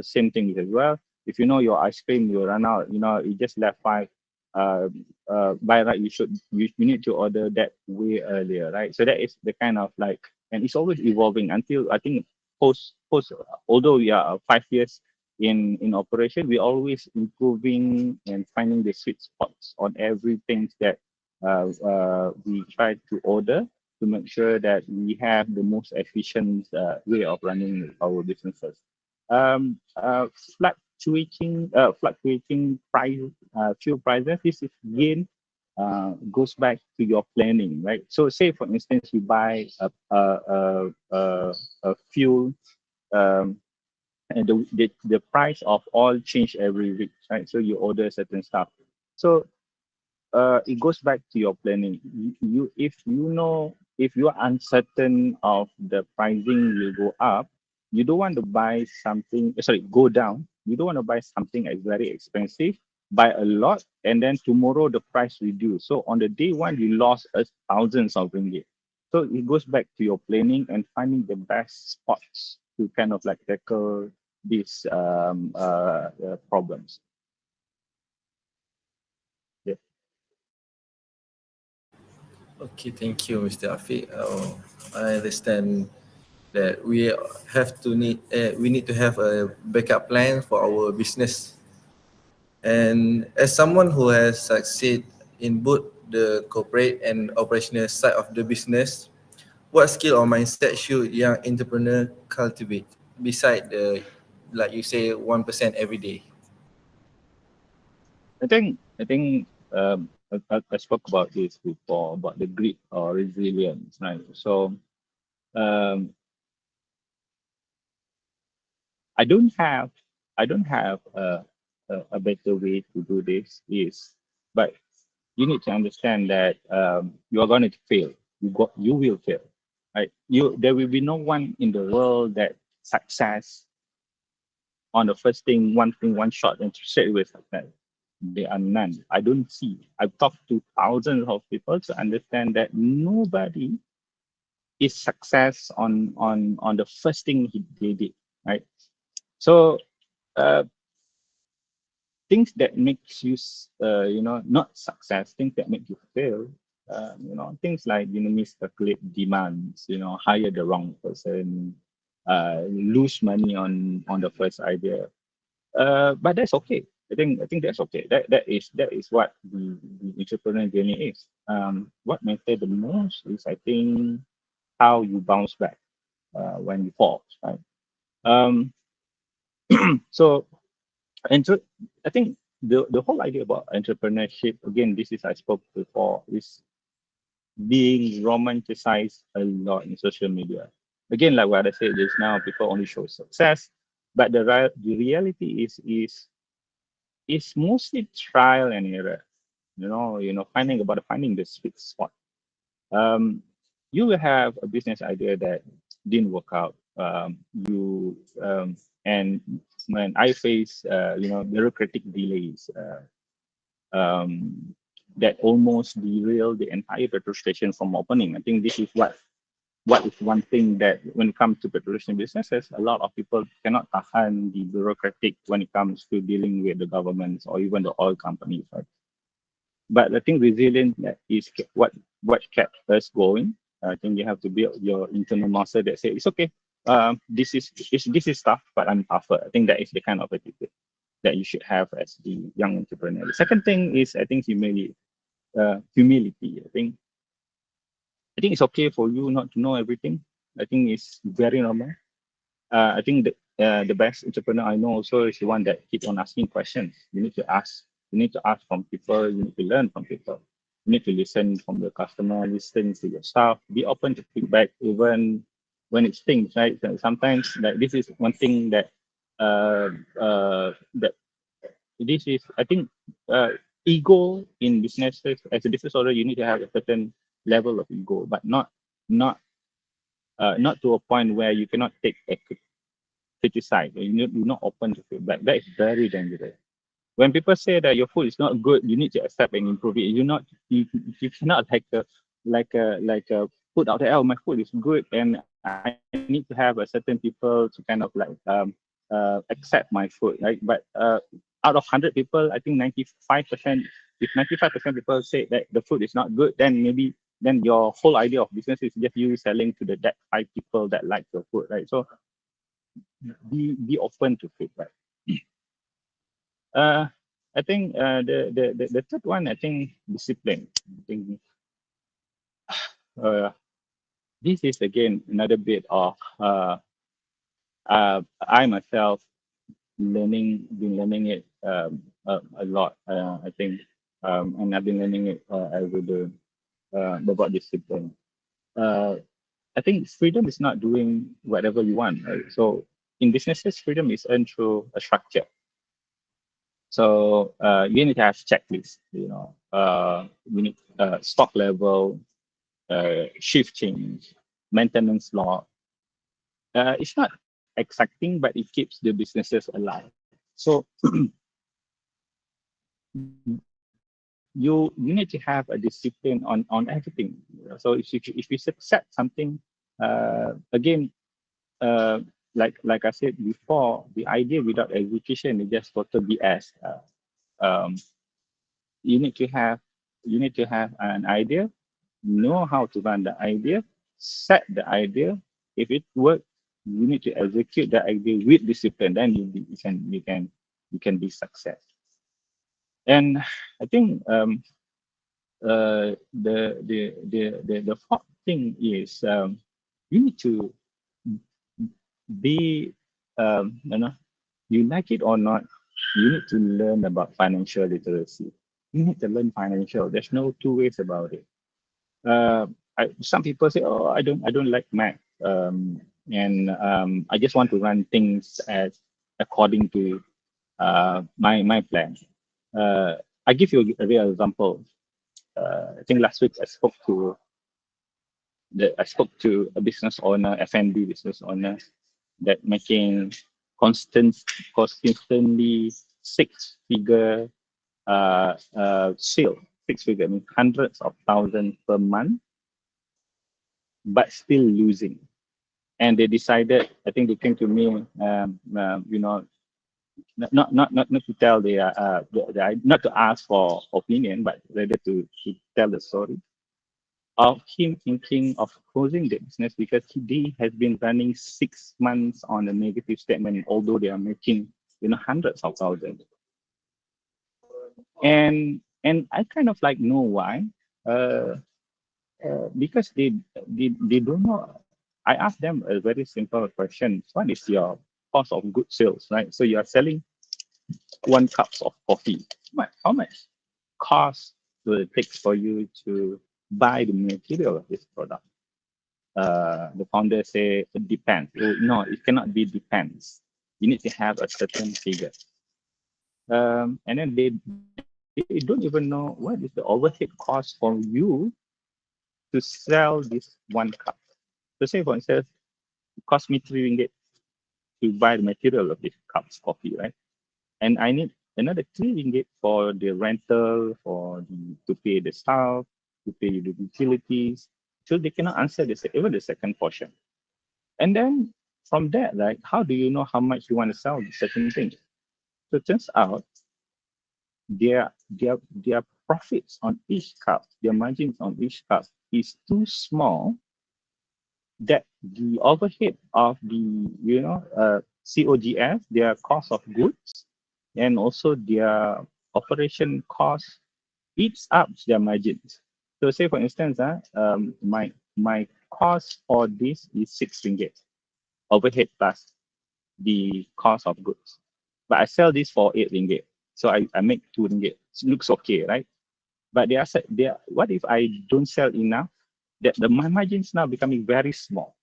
Speaker 4: Same thing as well. If you know your ice cream will run out, you just left 5. By right, you need to order that way earlier, right? So that is the kind of like, and it's always evolving until I think post. Although we are 5 years in operation, we always improving and finding the sweet spots on everything that we try to order, to make sure that we have the most efficient way of running our businesses. Um, uh, fluctuating price, fuel prices. This is again goes back to your planning, right? So, say for instance, you buy a fuel, um, and the price of oil change every week, right? So you order certain stuff. So it goes back to your planning. If you are uncertain of the pricing will go up, you don't want to buy something. Sorry, go down. You don't want to buy something that's very expensive, buy a lot, and then tomorrow the price reduce. So on the day one, you lost thousands of ringgit. So it goes back to your planning and finding the best spots to kind of like tackle these problems. Yeah.
Speaker 5: Okay, thank you, Mr. Afiq. I understand that we need to have a backup plan for our business. And as someone who has succeeded in both the corporate and operational side of the business, what skill or mindset should young entrepreneur cultivate beside the, like you say, 1% every day?
Speaker 4: I think I spoke about this before about the grit or resilience, right? So um, I don't have I don't have a better way to do this is, but you need to understand that you are going to fail. You will fail, right? There will be no one in the world that success on the first thing, one shot, and straight away success. There are none. I don't see. I've talked to thousands of people to understand that nobody is success on the first thing they did, right? So uh, things that makes you not success, things that make you fail, things like miscalculate demands, hire the wrong person, lose money on the first idea. But that's okay. I think that's okay. That is what the entrepreneurial journey is. What matters the most is, I think, how you bounce back when you fall, right? Um, so and so I think the whole idea about entrepreneurship, again, this is I spoke before, is being romanticized a lot in social media. Again, like what I said just now, people only show success, but the reality is mostly trial and error. Finding the sweet spot. Um, you will have a business idea that didn't work out. You and when I face bureaucratic delays that almost derail the entire petrol station from opening. I think this is what is one thing that when it comes to petrol station businesses, a lot of people cannot tahan the bureaucratic when it comes to dealing with the governments or even the oil companies, right? But I think resilience is what kept us going. I think you have to build your internal muscle that say it's okay. This is tough, but I'm tougher. I think that is the kind of attitude that you should have as the young entrepreneur. The second thing is, I think, humility. Humility. I think it's okay for you not to know everything. I think it's very normal. I think the best entrepreneur I know also is the one that keep on asking questions. You need to ask. You need to ask from people. You need to learn from people. You need to listen from the customer, listen to your staff, be open to feedback even when it stinks, right? So sometimes, like, this is one thing that this is, I think, ego in businesses. As a business owner, you need to have a certain level of ego, but not not to a point where you cannot take a criticize. You're not open to feedback. That is very dangerous. When people say that your food is not good, you need to accept and improve it. You cannot like put out there, oh, my food is good, and I need to have a certain people to kind of accept my food, right? But out of 100 people, I think 95%, if 95% people say that the food is not good, then maybe then your whole idea of business is just you selling to that 5 people that like your food, right? So be open to feedback. Uh, I think the third one, I think discipline. I think uh, this is again another bit of I myself been learning it a lot. I think, and I've been learning it every day about discipline. Uh, I think freedom is not doing whatever you want, right? So in businesses, freedom is earned through a structure. So you need to have checklists, we need stock level, shift change, maintenance law. It's not exciting, but it keeps the businesses alive. So you need to have a discipline on everything. So if you set something, again, uh, like I said before, the idea without execution is just total BS. Um, you need to have an idea, know how to run the idea, set the idea. If it works, you need to execute the idea with discipline. Then you can be success. And I think the fourth thing is, you need to be, you like it or not, you need to learn about financial literacy. You need to learn financial. There's no two ways about it. Some people say, "Oh, I don't like math, and I just want to run things as according to my plan." Uh, I give you a real example. I think last week I spoke to a business owner, F&B business owner, that making constantly six-figure sale. Six figure, I mean hundreds of thousands per month, but still losing. And they decided, I think they came to me, not to tell not to ask for opinion, but rather to tell the story of him thinking of closing the business because he has been running 6 months on a negative statement, although they are making hundreds of thousands. And I kind of like know why. Uh, because they don't know. I asked them a very simple question. What is your cost of good sales, right? So you are selling 1 cup of coffee. How much cost will it take for you to buy the material of this product? The founder say it depends. No, it cannot be depends. You need to have a certain figure. And then they don't even know what is the overhead cost for you to sell this 1 cup. So say for instance, it cost me 3 ringgit to buy the material of this cups coffee, right? And I need another 3 ringgit for the rental, to pay the staff, to pay the utilities. So they cannot answer even the second portion. And then from that, right, how do you know how much you want to sell certain things? So it turns out their profits on each cup, their margins on each cup is too small that the overhead of the COGS, their cost of goods, and also their operation cost eats up their margins. So say for instance, my cost for this is 6 ringgit overhead plus the cost of goods, but I sell this for 8 ringgit, so I make 2 ringgit. It looks okay, right? But what if I don't sell enough? That my margins now becoming very small.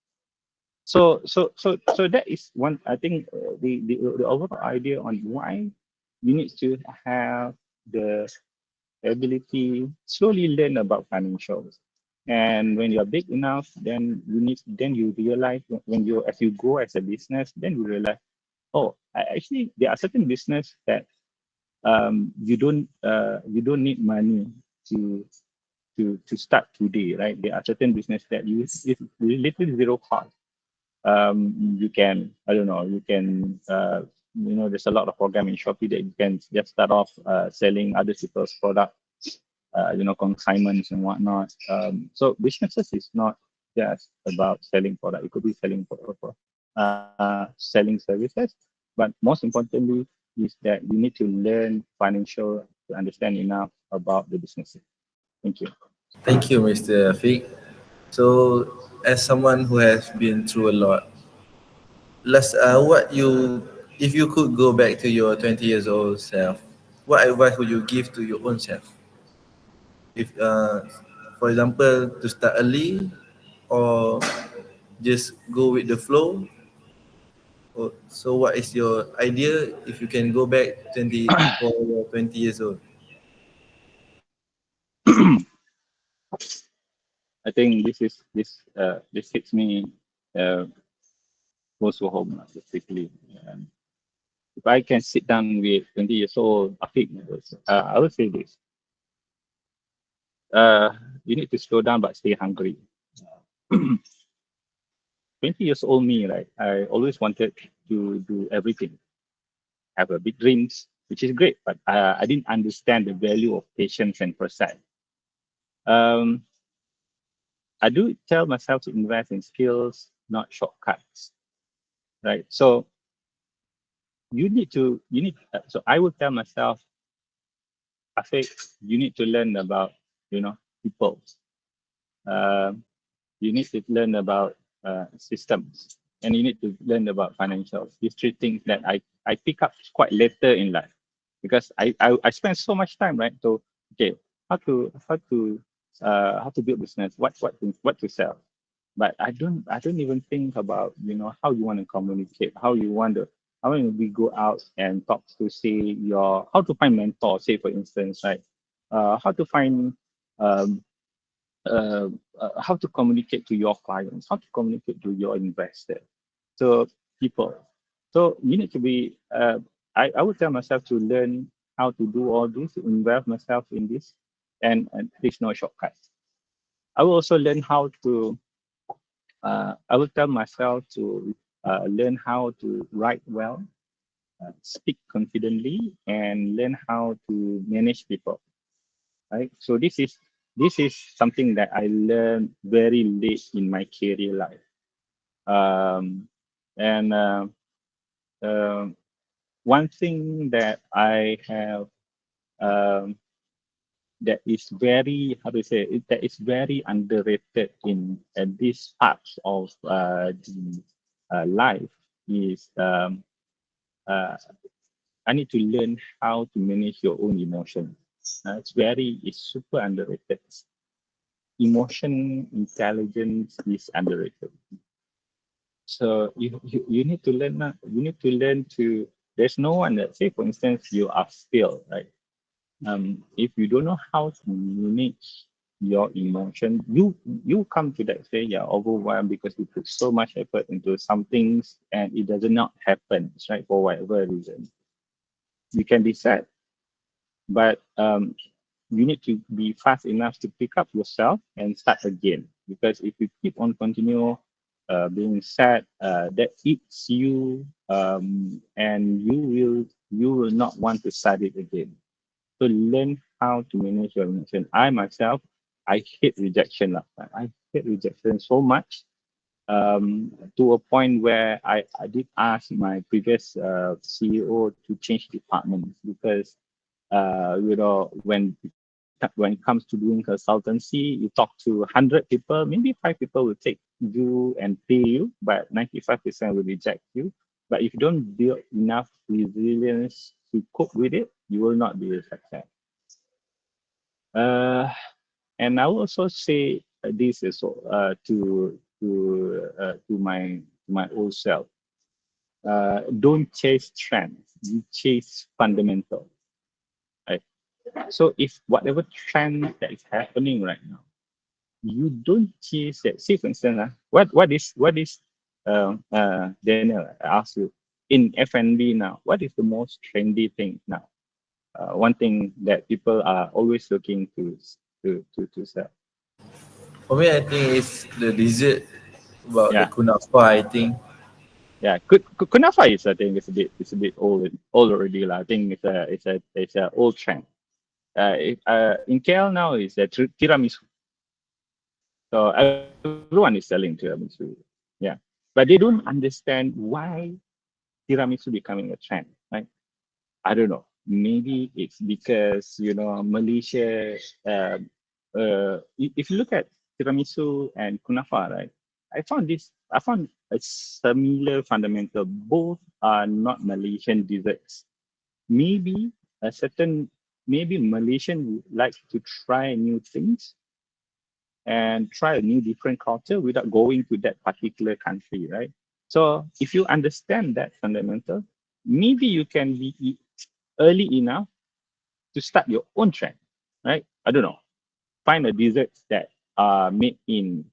Speaker 4: So that is one. I think the overall idea on why you need to have the ability slowly learn about financials. And when you're big enough, then you realize when you as you go as a business, then you realize, oh, actually there are certain business that you don't need money to to start today, right? There are certain business that you it's literally zero cost. You can, I don't know, you can, there's a lot of program in Shopee that you can just start off selling other people's product, consignments and whatnot. So businesses is not just about selling product. It could be selling services, but most importantly is that you need to learn financial to understand enough about the business. Thank you.
Speaker 5: Thank you, Mr. Afiq. So, as someone who has been through a lot, if you could go back to your 20 years old self, what advice would you give to your own self? If, for example, to start early or just go with the flow. So, what is your idea if you can go back 20 for your 20 years old?
Speaker 4: I think this hits me uh, close to home, basically. If I can sit down with 20 years old Afiq, I would say this. you need to slow down but stay hungry. 20 years old me, right? I always wanted to do everything, have a big dreams, which is great, but I didn't understand the value of patience and process. Um, I do tell myself to invest in skills, not shortcuts, right? So so I would tell myself, I think you need to learn about, people. Um, you need to learn about systems, and you need to learn about financials. These three things that I pick up quite later in life, because I spend so much time, right? So okay, how to build business, what to sell, but I don't even think about, how you want to communicate, how when we go out and talk to, say, how to find mentor, say for instance, right? How to find um, uh, how to communicate to your clients, how to communicate to your investor, so people. So you need to be. I would tell myself to learn how to do all this, involve myself in this, and there's no shortcuts. I will also learn how to. I will tell myself to learn how to write well, speak confidently, and learn how to manage people. Right. So this is something that I learned very late in my career life. Um, and uh, One thing that I have, um, that is very, how to say it, that is very underrated in this part of the life is, uh, I need to learn how to manage your own emotion. It's super underrated. Emotion intelligence is underrated. So you need to learn that. You need to learn to. There's no one that, say for instance, you are still, right. If you don't know how to manage your emotion, you come to that stage, you're overwhelmed because you put so much effort into some things and it does not happen, right, for whatever reason. You can be sad, but you need to be fast enough to pick up yourself and start again. Because if you keep on continue being sad, that eats you, and you will not want to start it again. So learn how to manage your emotion. I myself, I hate rejection last time. I hate rejection so much, to a point where I did ask my previous CEO to change departments, because when it comes to doing consultancy, you talk to 100 people, maybe 5 people will take you and pay you, but 95% will reject you. But if you don't build enough resilience to cope with it, you will not be a success. Uh, and I will also say this is to my old self. Don't chase trends. You chase fundamental. Right? So if whatever trend that is happening right now, you don't chase that. Say for instance, what is Daniel? I ask you, in F&B now, what is the most trendy thing now? One thing that people are always looking to sell.
Speaker 5: For me, I think it's the dessert about the
Speaker 4: Yeah,
Speaker 5: kunafa. I think
Speaker 4: yeah. Kunafa is, I think, it's a bit old already lah. I think it's a old trend. In KL now is a tiramisu. So everyone is selling tiramisu. Yeah, but they don't understand why tiramisu becoming a trend, right? I don't know. Maybe it's because Malaysia. If you look at tiramisu and kunafa, right? I found a similar fundamental. Both are not Malaysian desserts. Maybe a certain maybe Malaysian would like to try new things and try a new different culture without going to that particular country, right? So if you understand that fundamental, maybe you can be early enough to start your own trend, right? I don't know. Find a desserts that are made in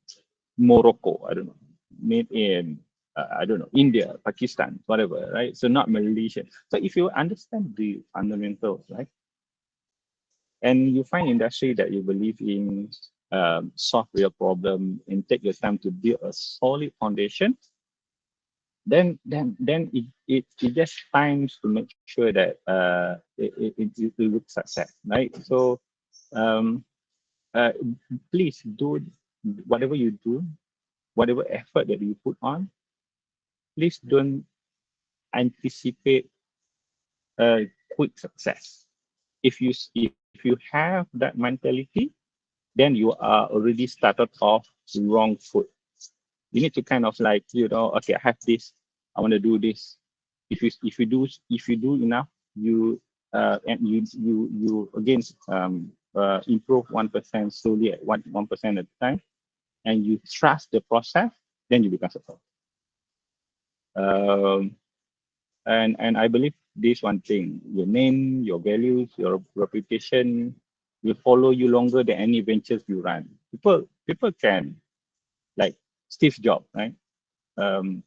Speaker 4: Morocco. I don't know. Made in I don't know, India, Pakistan, whatever, right? So not Malaysian. So if you understand the fundamentals, right? and you find industry that you believe in, solve real problem and take your time to build a solid foundation, then it just times to make sure that it will look success, right? So um, uh, please do whatever you do, whatever effort that you put on, please don't anticipate a quick success. If you have that mentality, then you are already started off wrong foot. You need to kind of like, okay, I have this, I want to do this. If you do enough, you and you again improve 1% slowly at 1% at a time, and you trust the process, then you become successful. Um, and I believe this one thing: your name, your values, your reputation will follow you longer than any ventures you run. People can, like Steve Jobs, right? Um,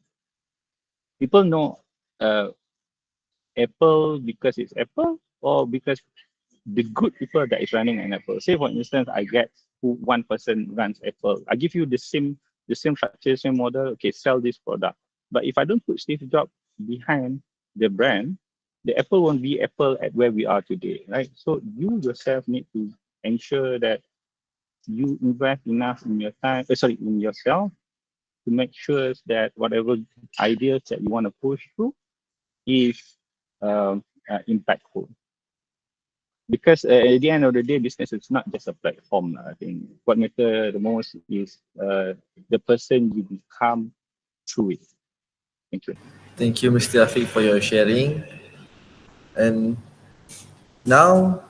Speaker 4: People know uh, Apple because it's Apple, or because the good people that is running an Apple. Say for instance, I get who one person runs Apple. I give you the same structure, same model. Okay, sell this product. But if I don't put Steve Jobs behind the brand, the Apple won't be Apple at where we are today, right? So you yourself need to ensure that you invest enough in your time, in yourself, to make sure that whatever ideas that you want to push through is impactful. Because at the end of the day, business is not just a platform. I think what matters the most is the person you become through it. Thank you.
Speaker 5: Thank you, Mr. Afiq, for your sharing. And now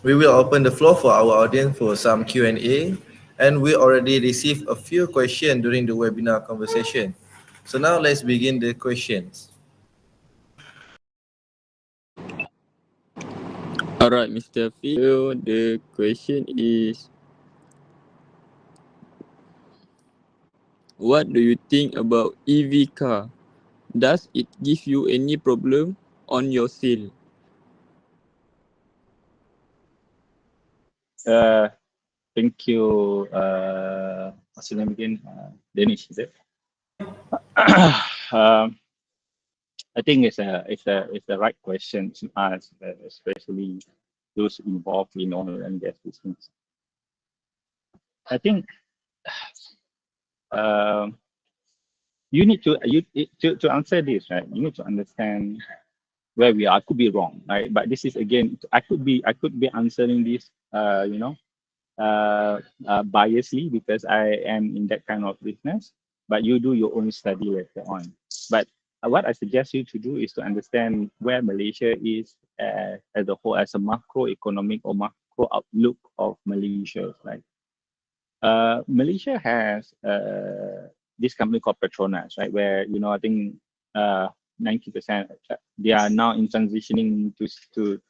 Speaker 5: we will open the floor for our audience for some Q&A. And we already received a few questions during the webinar conversation. So now let's begin the questions.
Speaker 7: Alright, Mr. Afiq. So the question is, what do you think about EV car? Does it give you any problem on your sale?
Speaker 4: Uh, Thank you. What's your name again? Danish, is it? um, I think it's the right question to ask, especially those involved in oil and gas business. I think um, you need to answer this, right. You need to understand where we are. I could be wrong, right? But this is again, I could be answering this, biasly, because I am in that kind of business. But you do your own study later on. But what I suggest you to do is to understand where Malaysia is as a whole, as a macroeconomic or macro outlook of Malaysia, right? Malaysia has this company called Petronas, right? Where I think 90% they are now in transitioning to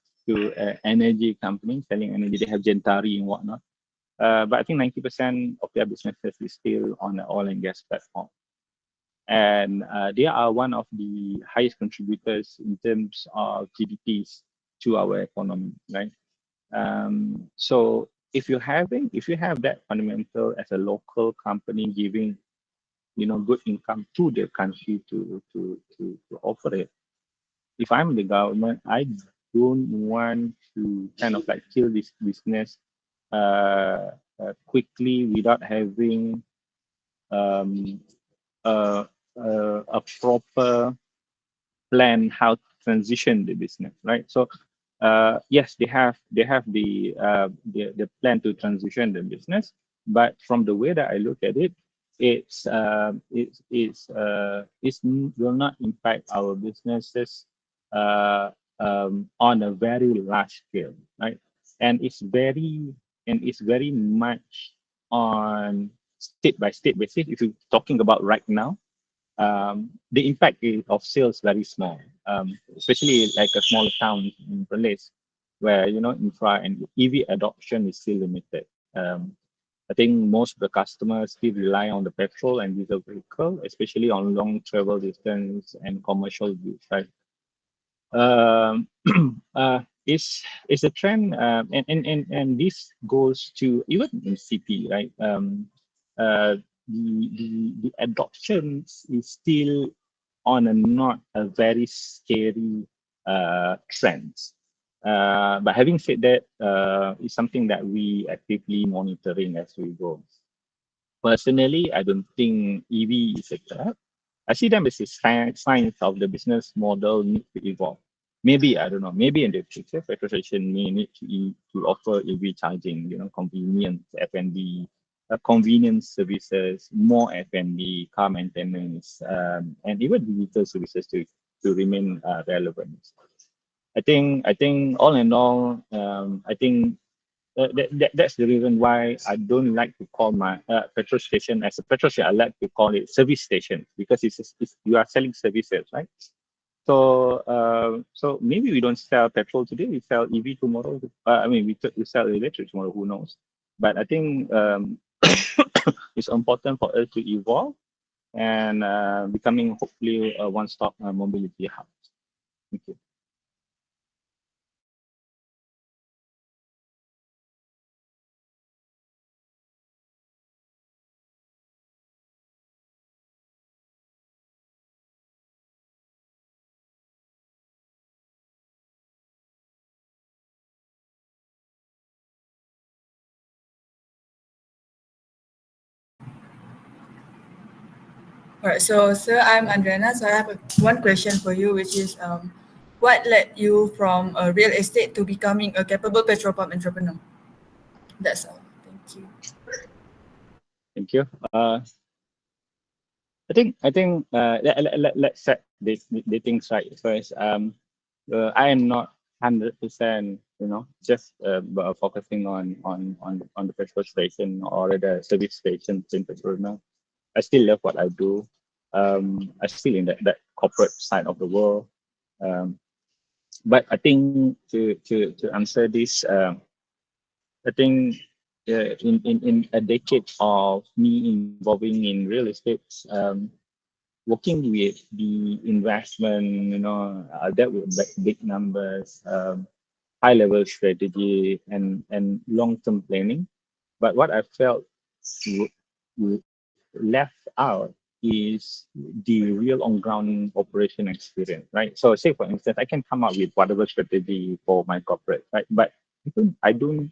Speaker 4: energy company selling energy. They have Gentari and whatnot. But I think 90% of their businesses is still on the oil and gas platform, and they are one of the highest contributors in terms of GDPs to our economy, right? So if you have that fundamental as a local company giving good income to the country to offer it. If I'm the government, I don't want to kind of like kill this business quickly without having um, a proper plan how to transition the business, right? So yes, they have the plan to transition the business, but from the way that I look at it, will not impact our businesses on a very large scale, right? And it's very much on state by state basis. If you're talking about right now, the impact of sales very small, especially like a small town in Perlis, where infra and EV adoption is still limited. I think most of the customers still rely on the petrol and diesel vehicle, especially on long travel distance and commercial use, right? Um, is a trend, and this goes to even in CP, right? The adoption is still on a not a very scary trend. But having said that, it's something that we actively monitoring as we go. Personally, I don't think EV is a threat. I see them as a signs of the business model need to evolve. Maybe, I don't know, maybe in the future, petrol station may need to offer EV charging, convenience, F&B, convenience services, more F&B, car maintenance, and even digital services to remain relevant. I think all in all, I think that's the reason why I don't like to call my petrol station as a petrol station. I like to call it service station because it's you are selling services, right? So maybe we don't sell petrol today. We sell EV tomorrow. I mean, we sell electric tomorrow. Who knows? But I think it's important for us to evolve and becoming hopefully a one-stop mobility hub. Thank you.
Speaker 1: Alright, so sir, I'm Andriana. So I have one question for you, which is what led you from a real estate to becoming a capable petrol pump entrepreneur? That's all. Thank you.
Speaker 4: Thank you. I think let's set the things right first. I am not 100%, just focusing on the petrol station or the service station in Petronas. I still love what I do. I still in that corporate side of the world. Um, but I think to answer this, I think in a decade of me involving in real estate, working with the investment, that with big numbers, high level strategy and long term planning. But what I felt w- left out is the real on ground operation experience, right? So say for instance, I can come up with whatever strategy for my corporate, right? But I will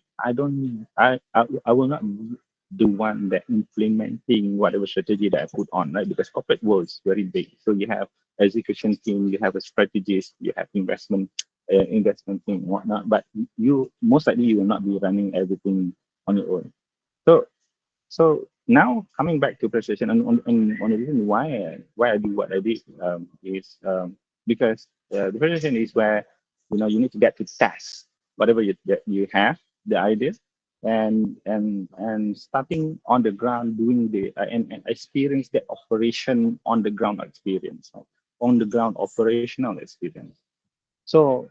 Speaker 4: not be the one that implementing whatever strategy that I put on, right? Because corporate world is very big. So you have execution team, you have a strategist, you have investment team, whatnot. But you most likely you will not be running everything on your own. So so now coming back to precision and on the reason why I do what I did is because the precision is where you need to get to test whatever that you have the ideas and starting on the ground doing and experience the operation on the ground experience, on the ground operational experience. So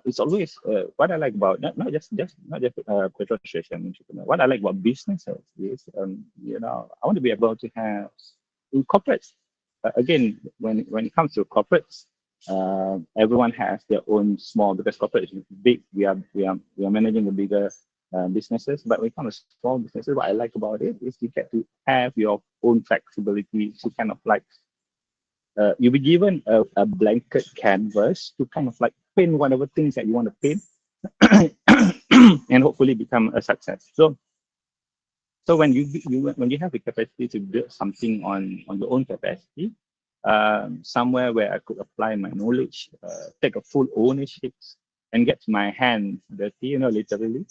Speaker 4: it's always what I like about not just petrol station entrepreneur. What I like about businesses is I want to be able to have in corporates. Again, when it comes to corporates, everyone has their own small because corporate is big. We are managing the bigger businesses, but when it comes to small businesses, what I like about it is you get to have your own flexibility to kind of like you'll be given a blanket canvas to kind of like paint whatever things that you want to paint and hopefully become a success. So when you have the capacity to build something on your own capacity, somewhere where I could apply my knowledge, take a full ownership, and get my hands dirty, literally.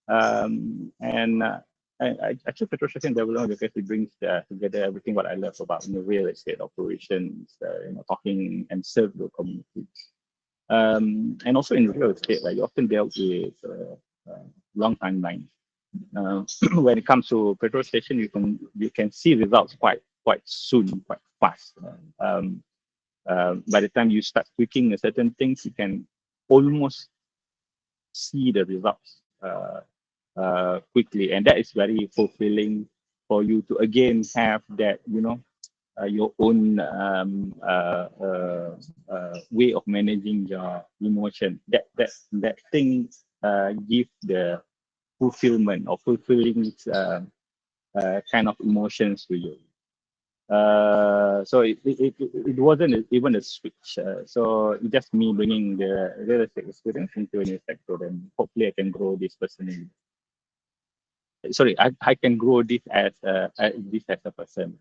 Speaker 4: And I took Petrostation Development because it brings together everything what I love about real estate operations, talking and serve the community. And also in real estate, like you often dealt with long timelines. When it comes to petrol station, you can see results quite soon, quite fast. By the time you start tweaking a certain things, you can almost see the results quickly, and that is very fulfilling for you to again have that your own way of managing your emotion. That thing give the fulfillment or fulfilling kind of emotions to you. So it wasn't even a switch. So it's just me bringing the real estate experience into a new sector, and hopefully I can grow this personally. Sorry, I can grow this as a person.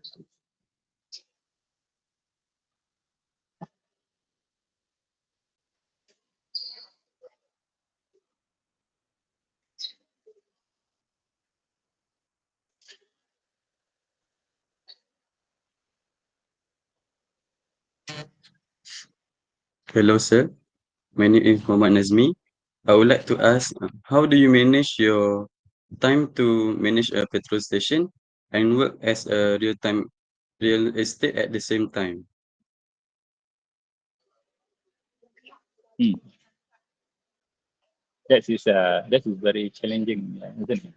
Speaker 8: Hello, sir. My name is Muhammad Nazmi. I would like to ask, how do you manage your time to manage a petrol station and work as a real-time real estate at the same time?
Speaker 4: Hmm. That is very challenging, isn't it?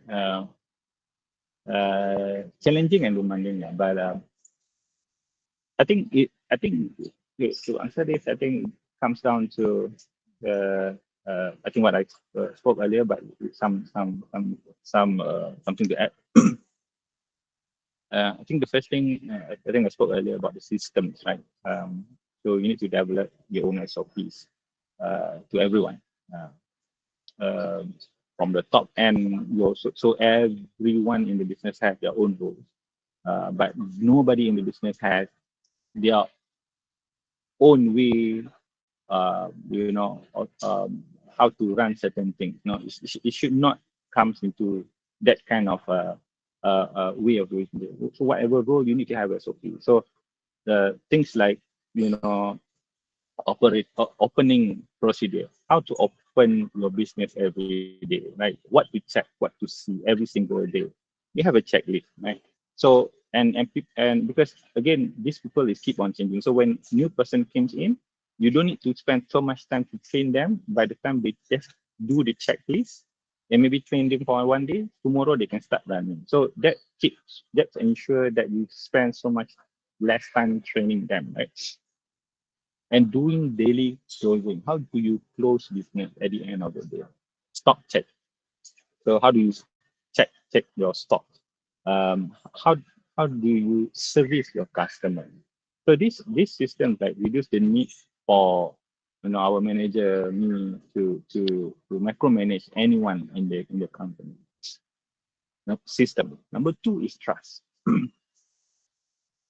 Speaker 4: Challenging and demanding, but I think to answer this, I think it comes down to I think what I spoke earlier, but something to add. I think the first thing I think I spoke earlier about the systems, right? So you need to develop your own SOPs to everyone. Uh, um, from the top end, so everyone in the business has their own roles, but nobody in the business has their own way, how to run certain things. No, it should not comes into that kind of way of doing it. So whatever role you need to have SOP. So the things like, you know, opening procedure, how to open your business every day, right? What to check, what to see every single day. You have a checklist, right? So and because again, these people is keep on changing. So when new person comes in, you don't need to spend so much time to train them. By the time they just do the checklist and maybe train them for one day, tomorrow they can start running. So that ensure that you spend so much less time training them, right? And doing daily closing. How do you close business at the end of the day? Stock check. So how do you check your stock? How do you service your customer? So this system like reduce the need for our manager me to micromanage anyone in the company. System. Number two is trust.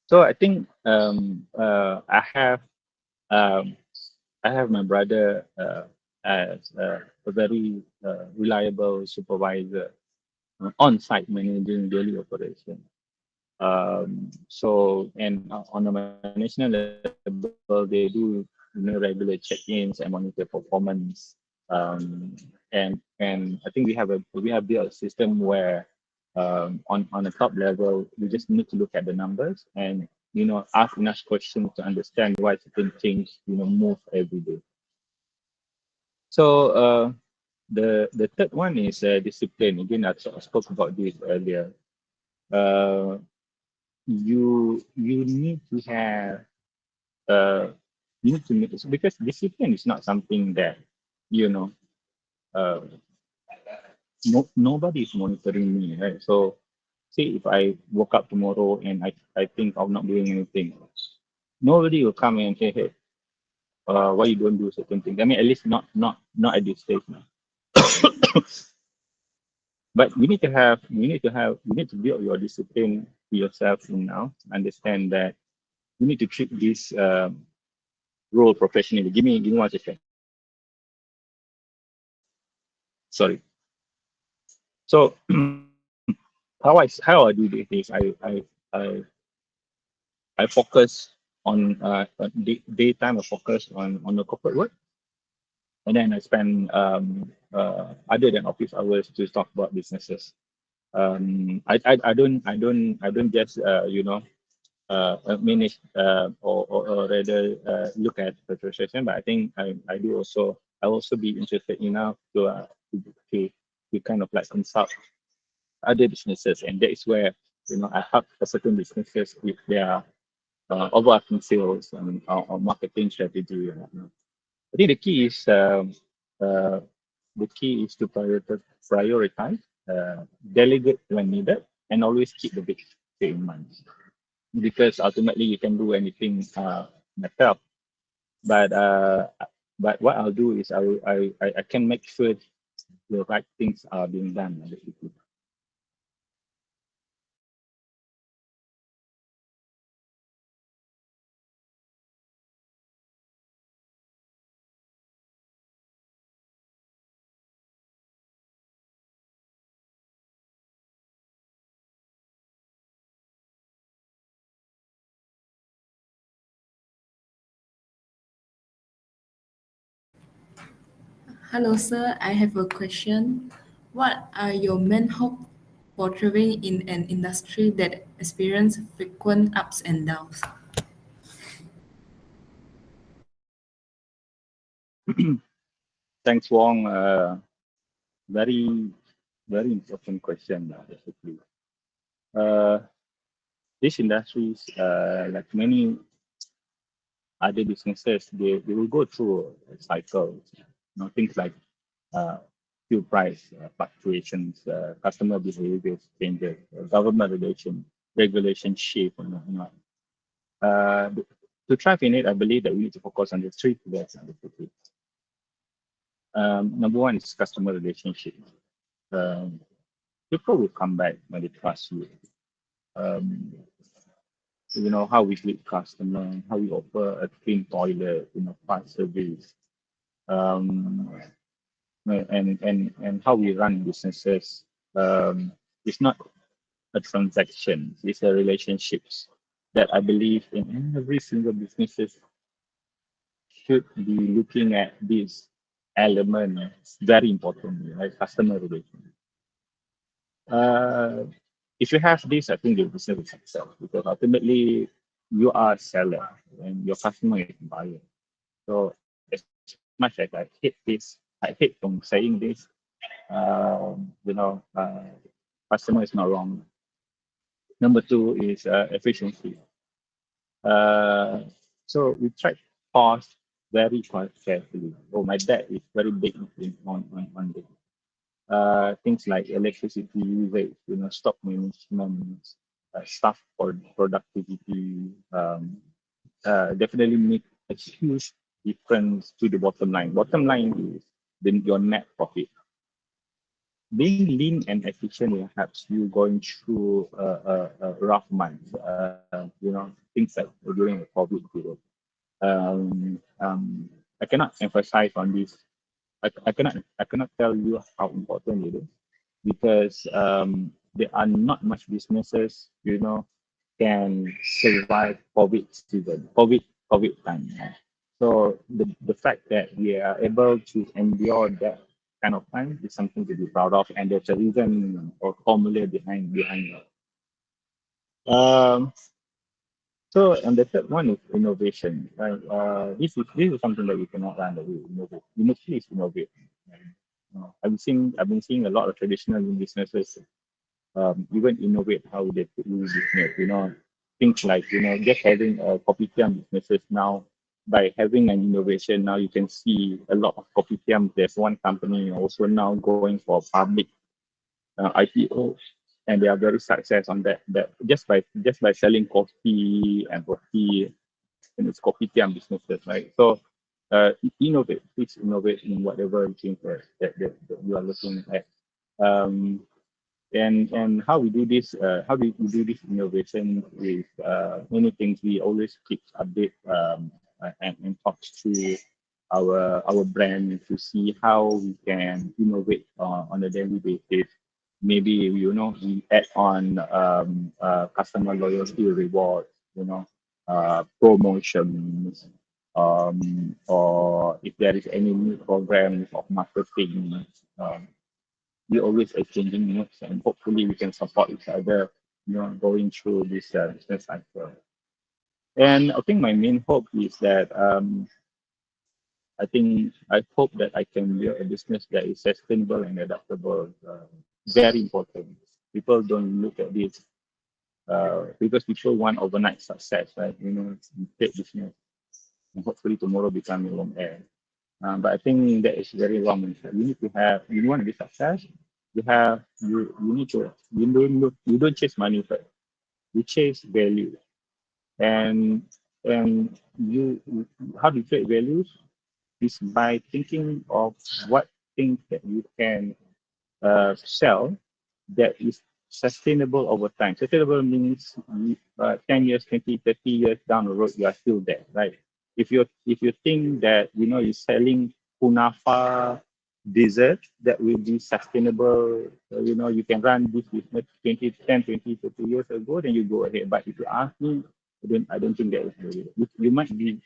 Speaker 4: So I think um, I have my brother as a very reliable supervisor on-site managing daily operation. So and on a national level, they do regular check-ins and monitor performance. And I think we have built a system where on the top level we just need to look at the numbers and ask enough questions to understand why certain things move every day. So the third one is discipline. Again, I spoke about this earlier. Uh, you need to have you need to make because discipline is not something that you know uh, nobody is monitoring me, right? So say if I woke up tomorrow and I think of not doing anything, nobody will come and say, hey, why you don't do certain things. I mean, at least not at this stage now. But you need to build your discipline to yourself now. Understand that you need to treat this role professionally. Give me 1 second. Sorry. So how I do this is I focus on daytime. I focus on the corporate work, and then I spend other than office hours to talk about businesses. I don't just manage or rather look at the transaction, but I think I also be interested enough to, to kind of like consult other businesses, and that is where I help certain businesses with their overarching sales and or marketing strategy. I think uh, the key is to prioritize, delegate when needed, and always keep the big picture in mind. Because ultimately you can do anything myself, but what I'll do is I can make sure the right things are being done. Basically.
Speaker 9: Hello, sir. I have a question. What are your main hope for thriving in an industry that experiences frequent ups and downs?
Speaker 4: Thanks, Wong. Very very important question. Basically, uh, these industries, like many other businesses, they will go through a cycle. Things like uh, fuel price fluctuations, customer behavior changes, government regulation shift, and whatnot. Uh, to thrive in it, I believe that we need to focus on the three pillars. Basically. Number one is customer relationship. Um, People will come back when they trust you. Um, how we treat customer, how we offer a clean toilet, fast service, um, and how we run businesses. It's not a transaction; it's a relationships that I believe in every single businesses should be looking at this element very importantly, like customer relation. Uh, if you have this, I think your business will succeed because ultimately you are a seller and your customer is a buyer. So as much as I hate this, I hate from saying this. Customer is not wrong. Number two is efficiency. Uh, so we try to pause very quite carefully. Oh, my dad is very big on this. Things like electricity usage, stock management, staff for productivity, definitely make a huge difference to the bottom line. Bottom line is your net profit. Being lean and efficient will help you going through a rough month. Things like during the COVID period. I cannot emphasize on this. I cannot tell you how important it is because there are not much businesses, can survive COVID season, COVID time. So the fact that we are able to endure that kind of time is something to be proud of, and there's a reason or formula behind it. Um, so and the third one is innovation. Right? This is something that we cannot run away. Innovate. Innovation is innovate. I've been seeing a lot of traditional businesses even innovate how they do business. Things like just having a kopitiam businesses now. By having an innovation now, you can see a lot of kopitiam. There's one company also now going for public IPO, and they are very success on that. That just by selling coffee and roti, and it's kopitiam businesses, right? So innovate, please innovate in whatever things that you are looking at. Um, and how we do this how we do this innovation with many things. We always keep update and talk to our brand to see how we can innovate on a daily basis. Maybe we add on customer loyalty rewards, promotions, or if there is any new programs of marketing. We always exchanging notes, and hopefully we can support each other, going through this business cycle. And I think my main hope is that I hope that I can build a business that is sustainable and adaptable. Very important. People don't look at this Because people want overnight success, right? You know, take business and hopefully tomorrow become millionaire. But I think that is very wrong. You need to have, you want to be success, you need to, you don't chase money first. You chase value. And you, how do you create values? Is by thinking of what things that you can sell that is sustainable over time. Sustainable means 10 years, 20, 30 years down the road, you are still there, right? If you think that, you know, you're selling kunafa dessert that will be sustainable, you know, you can run this business 20, 10, 20, 30 years ago, then you go ahead. But if you ask me, I don't think that is the way. You might be,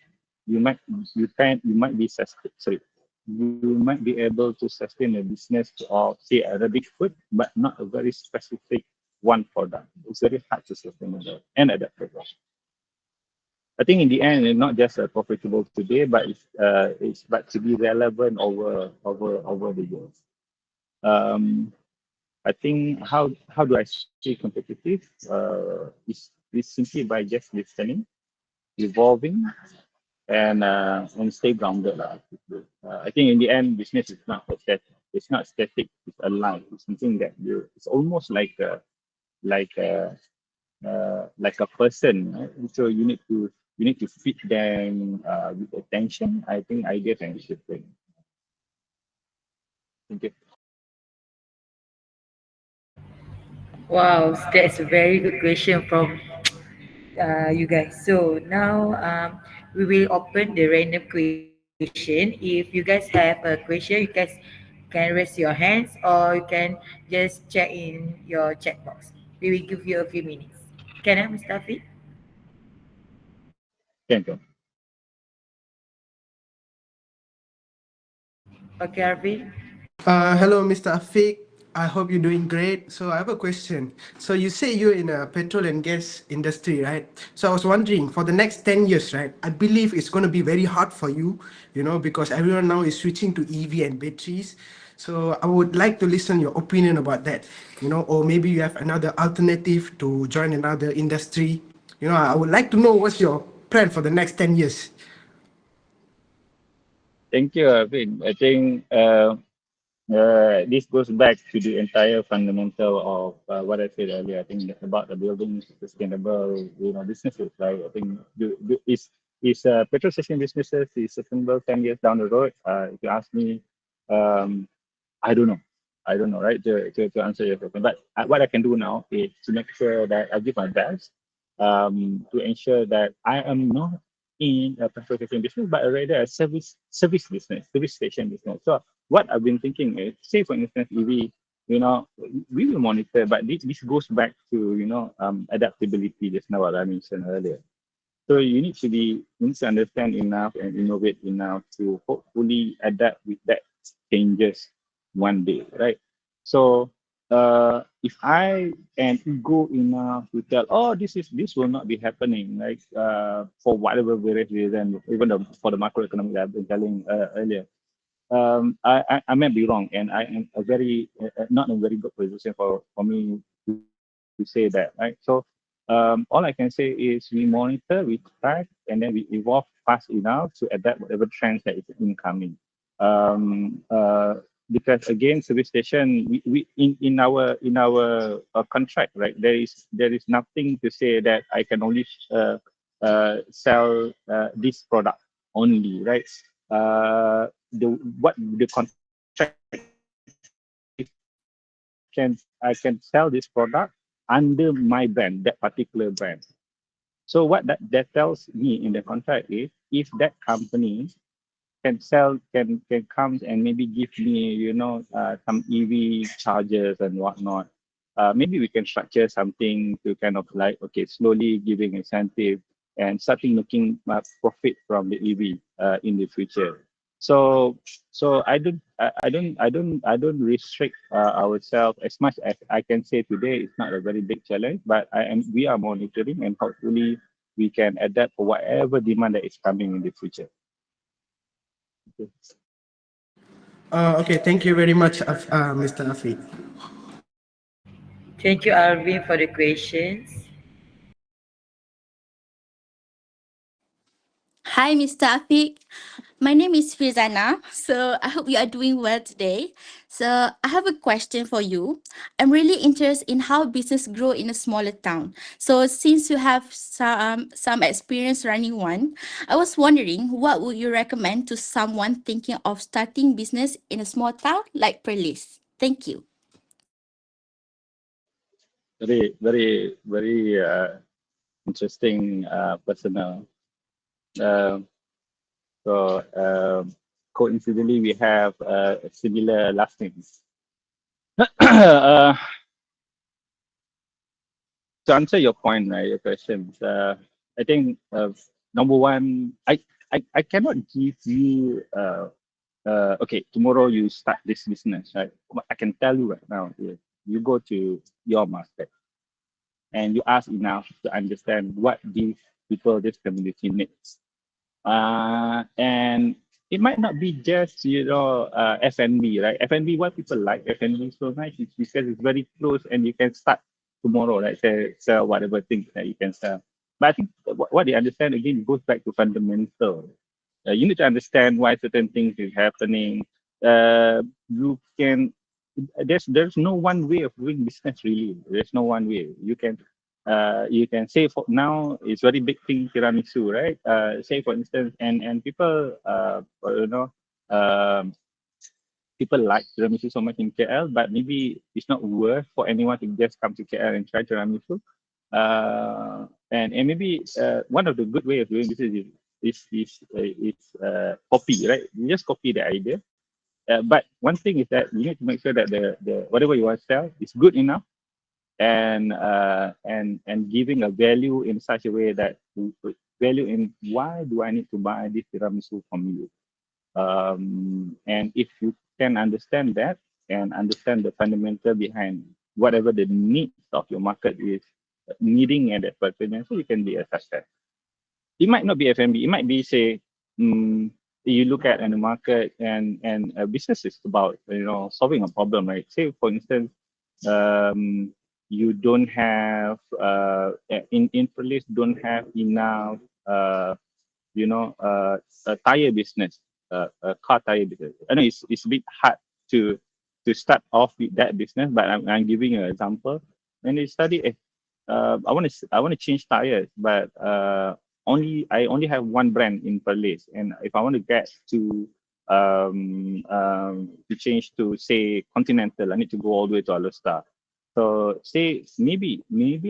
Speaker 4: you might be sorry, you might be able to sustain a business of say Arabic food, but not a very specific one product. It's very hard to sustain it and adaptable. I think in the end, it's not just profitable today, but it's but to be relevant over the years. Um, I think how do I stay competitive? Is simply by just listening, evolving, and stay grounded lah. I think in the end, business is not static. It's not static. It's alive. It's something that you. It's almost like a like a person. Right? So you need to feed them with attention. I think ideas and discipline. Thank you.
Speaker 1: Wow, that's a very good question from you guys. So now we will open the random question. If you guys have a question, you guys can raise your hands or you can just check in your chat box. We will give you a few minutes. Can I, Mustafi?
Speaker 4: Thank you.
Speaker 1: Okay, Arvin.
Speaker 6: Hello, Mr. Afiq. I hope you're doing great. So I have a question. So you say you're in a petrol and gas industry, right? So I was wondering for the next 10 years, right? I believe it's going to be very hard for you, because everyone now is switching to EV and batteries. So I would like to listen your opinion about that, or maybe you have another alternative to join another industry. I would like to know what's your plan for the next 10 years.
Speaker 4: Thank you, Arvin. I think this goes back to the entire fundamental of what I said earlier. I think it's about the building sustainable, businesses, right? I think is petrol station businesses is sustainable 10 years down the road. If you ask me, um, I don't know. I don't know, right? To answer your question. But what I can do now is to make sure that I give my best to ensure that I am not in a petrol station business, but rather a service business, service station business. So what I've been thinking is, say for instance, EV, we will monitor, but this goes back to adaptability. Just now what I mentioned earlier. So you need to understand enough and innovate enough to hopefully adapt with that changes one day, right? So if I am ego enough to tell, oh, this will not be happening, like for whatever various reason, even for the macroeconomic that I've been telling earlier, I might be wrong, and I am not in a very good position for me to say that, right? So all I can say is we monitor, we track, and then we evolve fast enough to adapt whatever trends that is incoming. Because again, service station, we in our contract, right? There is nothing to say that I can only sell this product only, right? The what the contract I can sell this product under my brand, that particular brand. So what that tells me in the contract is, if that company can come and maybe give me some EV charges and whatnot, maybe we can structure something to kind of like, okay, slowly giving incentive and starting making profit from the EV in the future. So I don't restrict ourselves as much as I can say today. It's not a very big challenge, but we are monitoring, and hopefully we can adapt for whatever demand that is coming in the future. Okay.
Speaker 6: Okay, thank you very much, Mr. Afiq.
Speaker 1: Thank you, Arvin, for the questions.
Speaker 10: Hi, Mr. Afiq. My name is Frizana. So I hope you are doing well today. So I have a question for you. I'm really interested in how business grow in a smaller town. So since you have some experience running one, I was wondering what would you recommend to someone thinking of starting business in a small town like Perlis? Thank you.
Speaker 4: Very interesting personal. Uh, so coincidentally, we have similar last names. uh, to answer your point, right, your questions, I think number one, I cannot give you okay, tomorrow you start this business, right? But I can tell you right now, you go to your market and you ask enough to understand what these people, this community needs. And it might not be just F&B, right? F&B, what people like F&B so much is because it's very close and you can start tomorrow, right? Sell whatever things that you can sell. But I think what they understand again goes back to fundamental. You need to understand why certain things is happening. You can there's no one way of doing business really. There's no one way. You can say for now it's very big thing tiramisu, right? Say for instance, and people um, people like tiramisu so much in KL, but maybe it's not worth for anyone to just come to KL and try tiramisu. And maybe one of the good way of doing this is copy, right? You just copy the idea. But one thing is that you need to make sure that the whatever you want to sell is good enough and giving a value in such a way that value in why do I need to buy this tiramisu from you? And if you can understand that and understand the fundamental behind whatever the needs of your market is needing at that person, so you can be a success. It might not be FMB. It might be say, you look at in the market and a business is about solving a problem, right? Say for instance, um, you don't have in police don't have enough a tire business, a car tire business. I know it's a bit hard to start off with that business, but I'm giving you an example. When they study, I want to change tires, but I only have one brand in Perlis, and if I want to get to change to say Continental, I need to go all the way to Alustar. So say maybe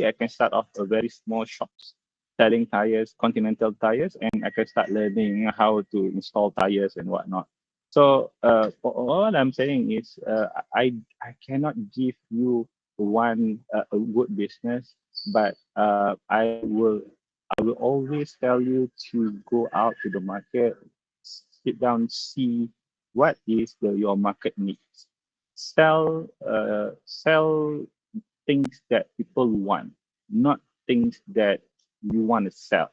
Speaker 4: I can start off a very small shops selling tires, Continental tires, and I can start learning how to install tires and whatnot. So for all I'm saying is I cannot give you one a good business, but I will always tell you to go out to the market, sit down, see what is your market needs. Sell things that people want, not things that you want to sell.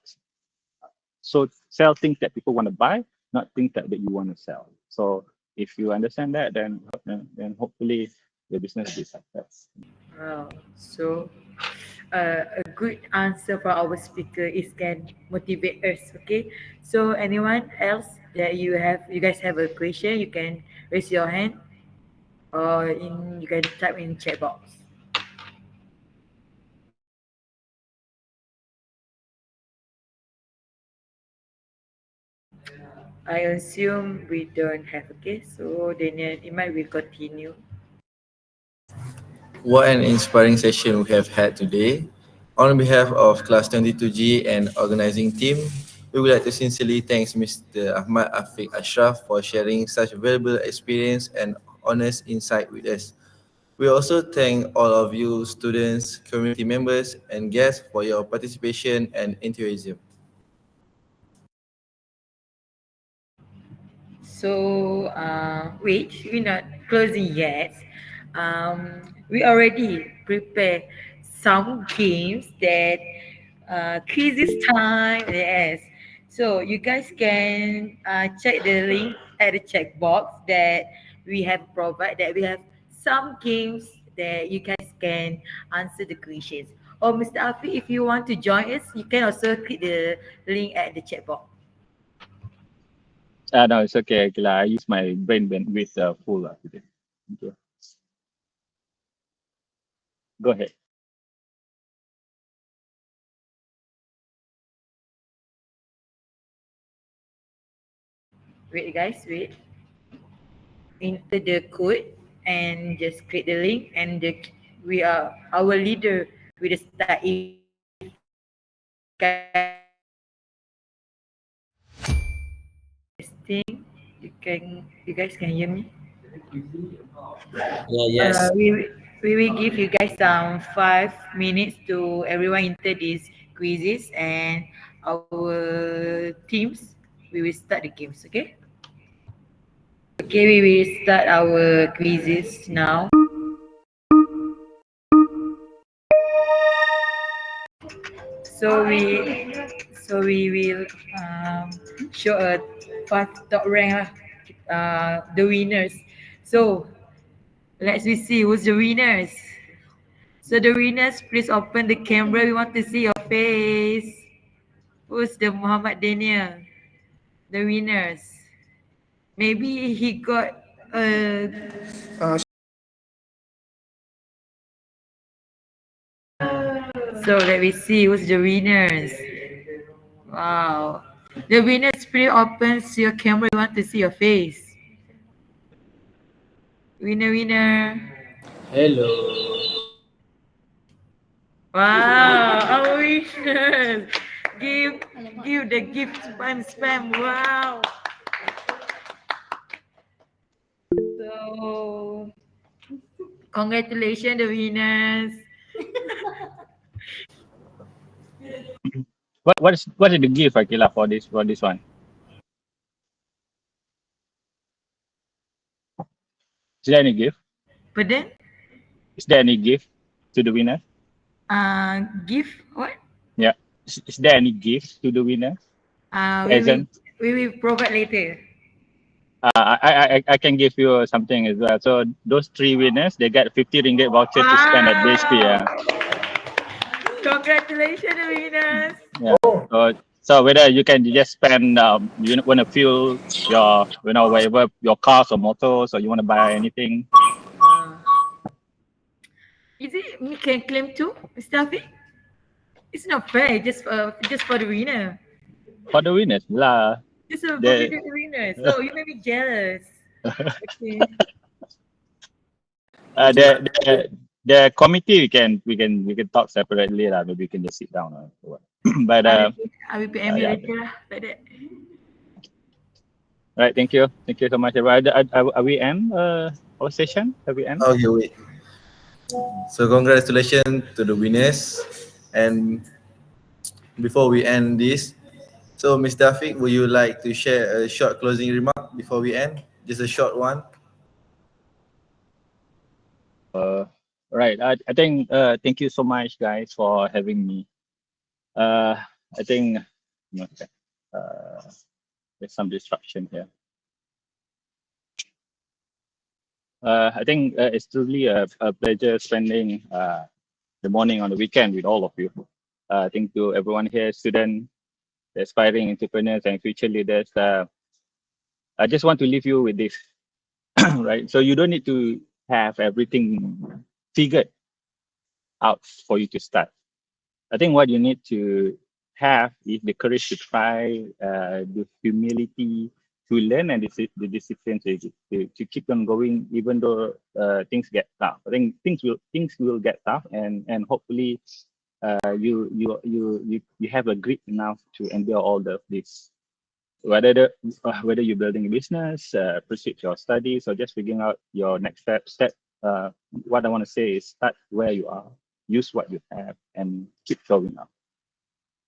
Speaker 4: So sell things that people want to buy, not things that you want to sell. So if you understand that, then hopefully the business will be success.
Speaker 1: Wow. So, a good answer for our speaker is can motivate us. Okay. So, anyone else that you guys have a question, you can raise your hand or you can type in chat box. I assume we don't have. Okay. So, Daniel, Imai will continue.
Speaker 5: What an inspiring session we have had today. On behalf of Class 22G and organizing team, we would like to sincerely thank Mr. Ahmad Afiq Ashraf for sharing such valuable experience and honest insight with us. We also thank all of you students, community members, and guests for your participation and enthusiasm.
Speaker 1: So, wait, we're not closing yet. We already prepare some games that quizzes time. Yes. So you guys can check the link at the check box that we have provided. That we have some games that you guys can answer the questions. Or Mr. Afi, if you want to join us, you can also click the link at the chat box.
Speaker 4: No, it's okay, Akila. I use my brain bandwidth full today. Thank you. Go ahead.
Speaker 1: Wait, guys, wait. Enter the code and just create the link, and we are our leader with the start if guys testing. You guys can hear me.
Speaker 11: Yeah, yes.
Speaker 1: We will give you guys some 5 minutes to everyone enter these quizzes, and our teams we will start the games. Okay. Okay, we will start our quizzes now. So we will show a five top rank the winners. So let's we see who's the winners. So the winners, please open the camera. We want to see your face. Who's the Muhammad Daniel? The winners. Maybe he got
Speaker 6: Uh,
Speaker 1: so let me see who's the winners. Wow. The winners, please open your camera. We want to see your face. Winner, winner.
Speaker 11: Hello.
Speaker 1: Wow, our winners. Give give the gift spam. Wow. So congratulations the winners.
Speaker 4: What is the gift, Akila, for this one? Is there any gift?
Speaker 1: But then
Speaker 4: Is there any gift to the winner?
Speaker 1: give what?
Speaker 4: Yeah. Is there any gift to the winner?
Speaker 1: Uh we will
Speaker 4: Present.
Speaker 1: we will provide later.
Speaker 4: I can give you something as well. So those three winners, they get 50 ringgit voucher to spend at BSP.
Speaker 1: Wow.
Speaker 4: Yeah.
Speaker 1: Congratulations the winners.
Speaker 4: Yeah. So whether you can just spend, you want to fuel your, whatever your cars or motors, or you want to buy anything.
Speaker 1: Is it me can claim too, Mr. Afiq? It's not fair, just for the winner.
Speaker 4: For the winners lah.
Speaker 1: Just for
Speaker 4: The
Speaker 1: the winners. So you made me jealous. Okay.
Speaker 4: the committee we can talk separately lah. Maybe we can just sit down or what. But
Speaker 1: I will PM you
Speaker 4: yeah.
Speaker 1: later lah, like that.
Speaker 4: Right. Thank you so much, everyone. Are we end our session? Have we end?
Speaker 5: Okay, wait. So congratulations to the winners. And before we end this, so Mr. Afiq, would you like to share a short closing remark before we end? Just a short one.
Speaker 4: Right. I think thank you so much, guys, for having me. I think there's some disruption here. I think it's truly a pleasure spending the morning on the weekend with all of you. I think to everyone here, students, aspiring entrepreneurs, and future leaders, I just want to leave you with this, right? So you don't need to have everything figured out for you to start. I think what you need to have is the courage to try, the humility to learn, and the discipline to keep on going even though things get tough. I think things will get tough, and hopefully you have a grit enough to endure all of this. Whether you're building a business, pursue your studies, or just figuring out your next step. What I want to say is start where you are, use what you have, and keep showing up.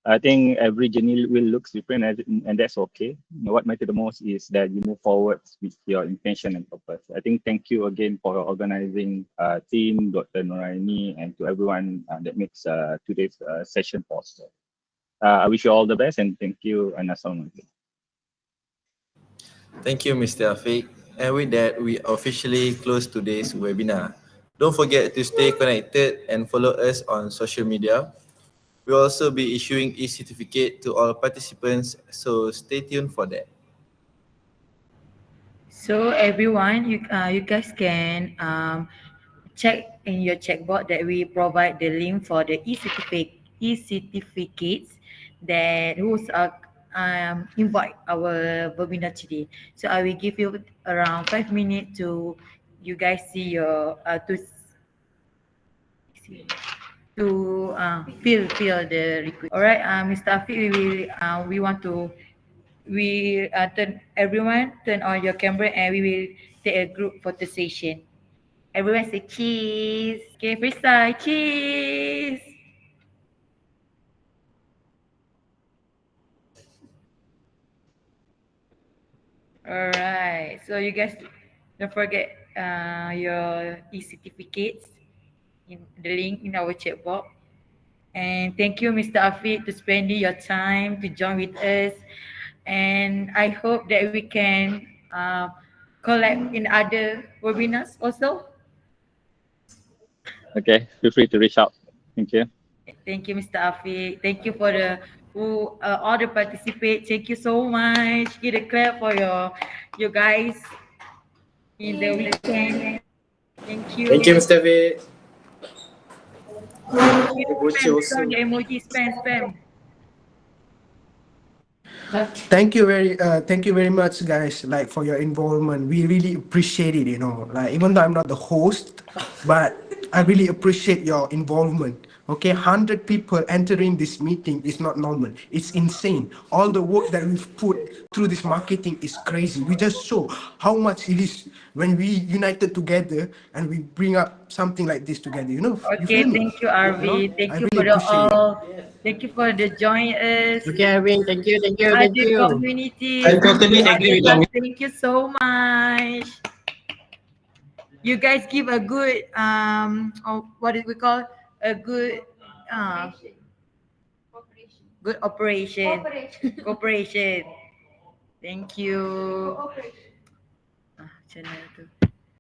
Speaker 4: I think every journey will look different, and that's okay. What matters the most is that you move forward with your intention and purpose. I think thank you again for organizing team, Dr. Noraini, and to everyone that makes today's session possible. I wish you all the best, and thank you, and assalamualaikum.
Speaker 5: Thank you, Mr. Afiq. And with that, we officially close today's webinar. Don't forget to stay connected and follow us on social media. We'll also be issuing e-certificate to all participants, so stay tuned for that.
Speaker 1: So everyone, you guys can check in your checkbox that we provide the link for the e-certificates that who's invite our webinar today. So I will give you around 5 minutes to you guys see your fill the request. All right, Mr. Afiq, we want to turn everyone turn on your camera and we will take a group photo session. Everyone say cheese. Okay, freestyle cheese. All right. So you guys don't forget your e-certificates in the link in our chat box. And thank you, Mr. Afiq, to spending your time to join with us. And I hope that we can collab in other webinars also.
Speaker 4: Okay, feel free to reach out. Thank you.
Speaker 1: Thank you, Mr. Afiq. Thank you for the who all the participate. Thank you so much. Give a clap for your guys in the weekend. Thank
Speaker 11: Thank you,
Speaker 1: you.
Speaker 11: Mr. V.
Speaker 1: Thank you.
Speaker 11: Ibuchi
Speaker 1: Spam
Speaker 11: also.
Speaker 1: the emoji. Spam.
Speaker 6: Thank you very much, guys, like for your involvement. We really appreciate it, you know. Like even though I'm not the host, but I really appreciate your involvement. Okay, 100 people entering this meeting is not normal. It's insane. All the work that we've put through this marketing is crazy. We just show how much it is when we united together and we bring up something like this together. You know, you
Speaker 1: Okay,
Speaker 6: feel me?
Speaker 1: thank you,
Speaker 6: You know,
Speaker 1: RV. Thank
Speaker 6: I
Speaker 1: you
Speaker 6: really
Speaker 1: for the
Speaker 6: appreciate it.
Speaker 1: all. Thank you for the join us.
Speaker 11: Okay, Arvin. Thank you. Thank you. Thank
Speaker 1: Other
Speaker 11: you.
Speaker 1: communities,
Speaker 3: I totally agree with Amin.
Speaker 1: thank you so much. You guys give a good what do we call a good uh good operation. Cooperation. Thank you. Macam mana tu?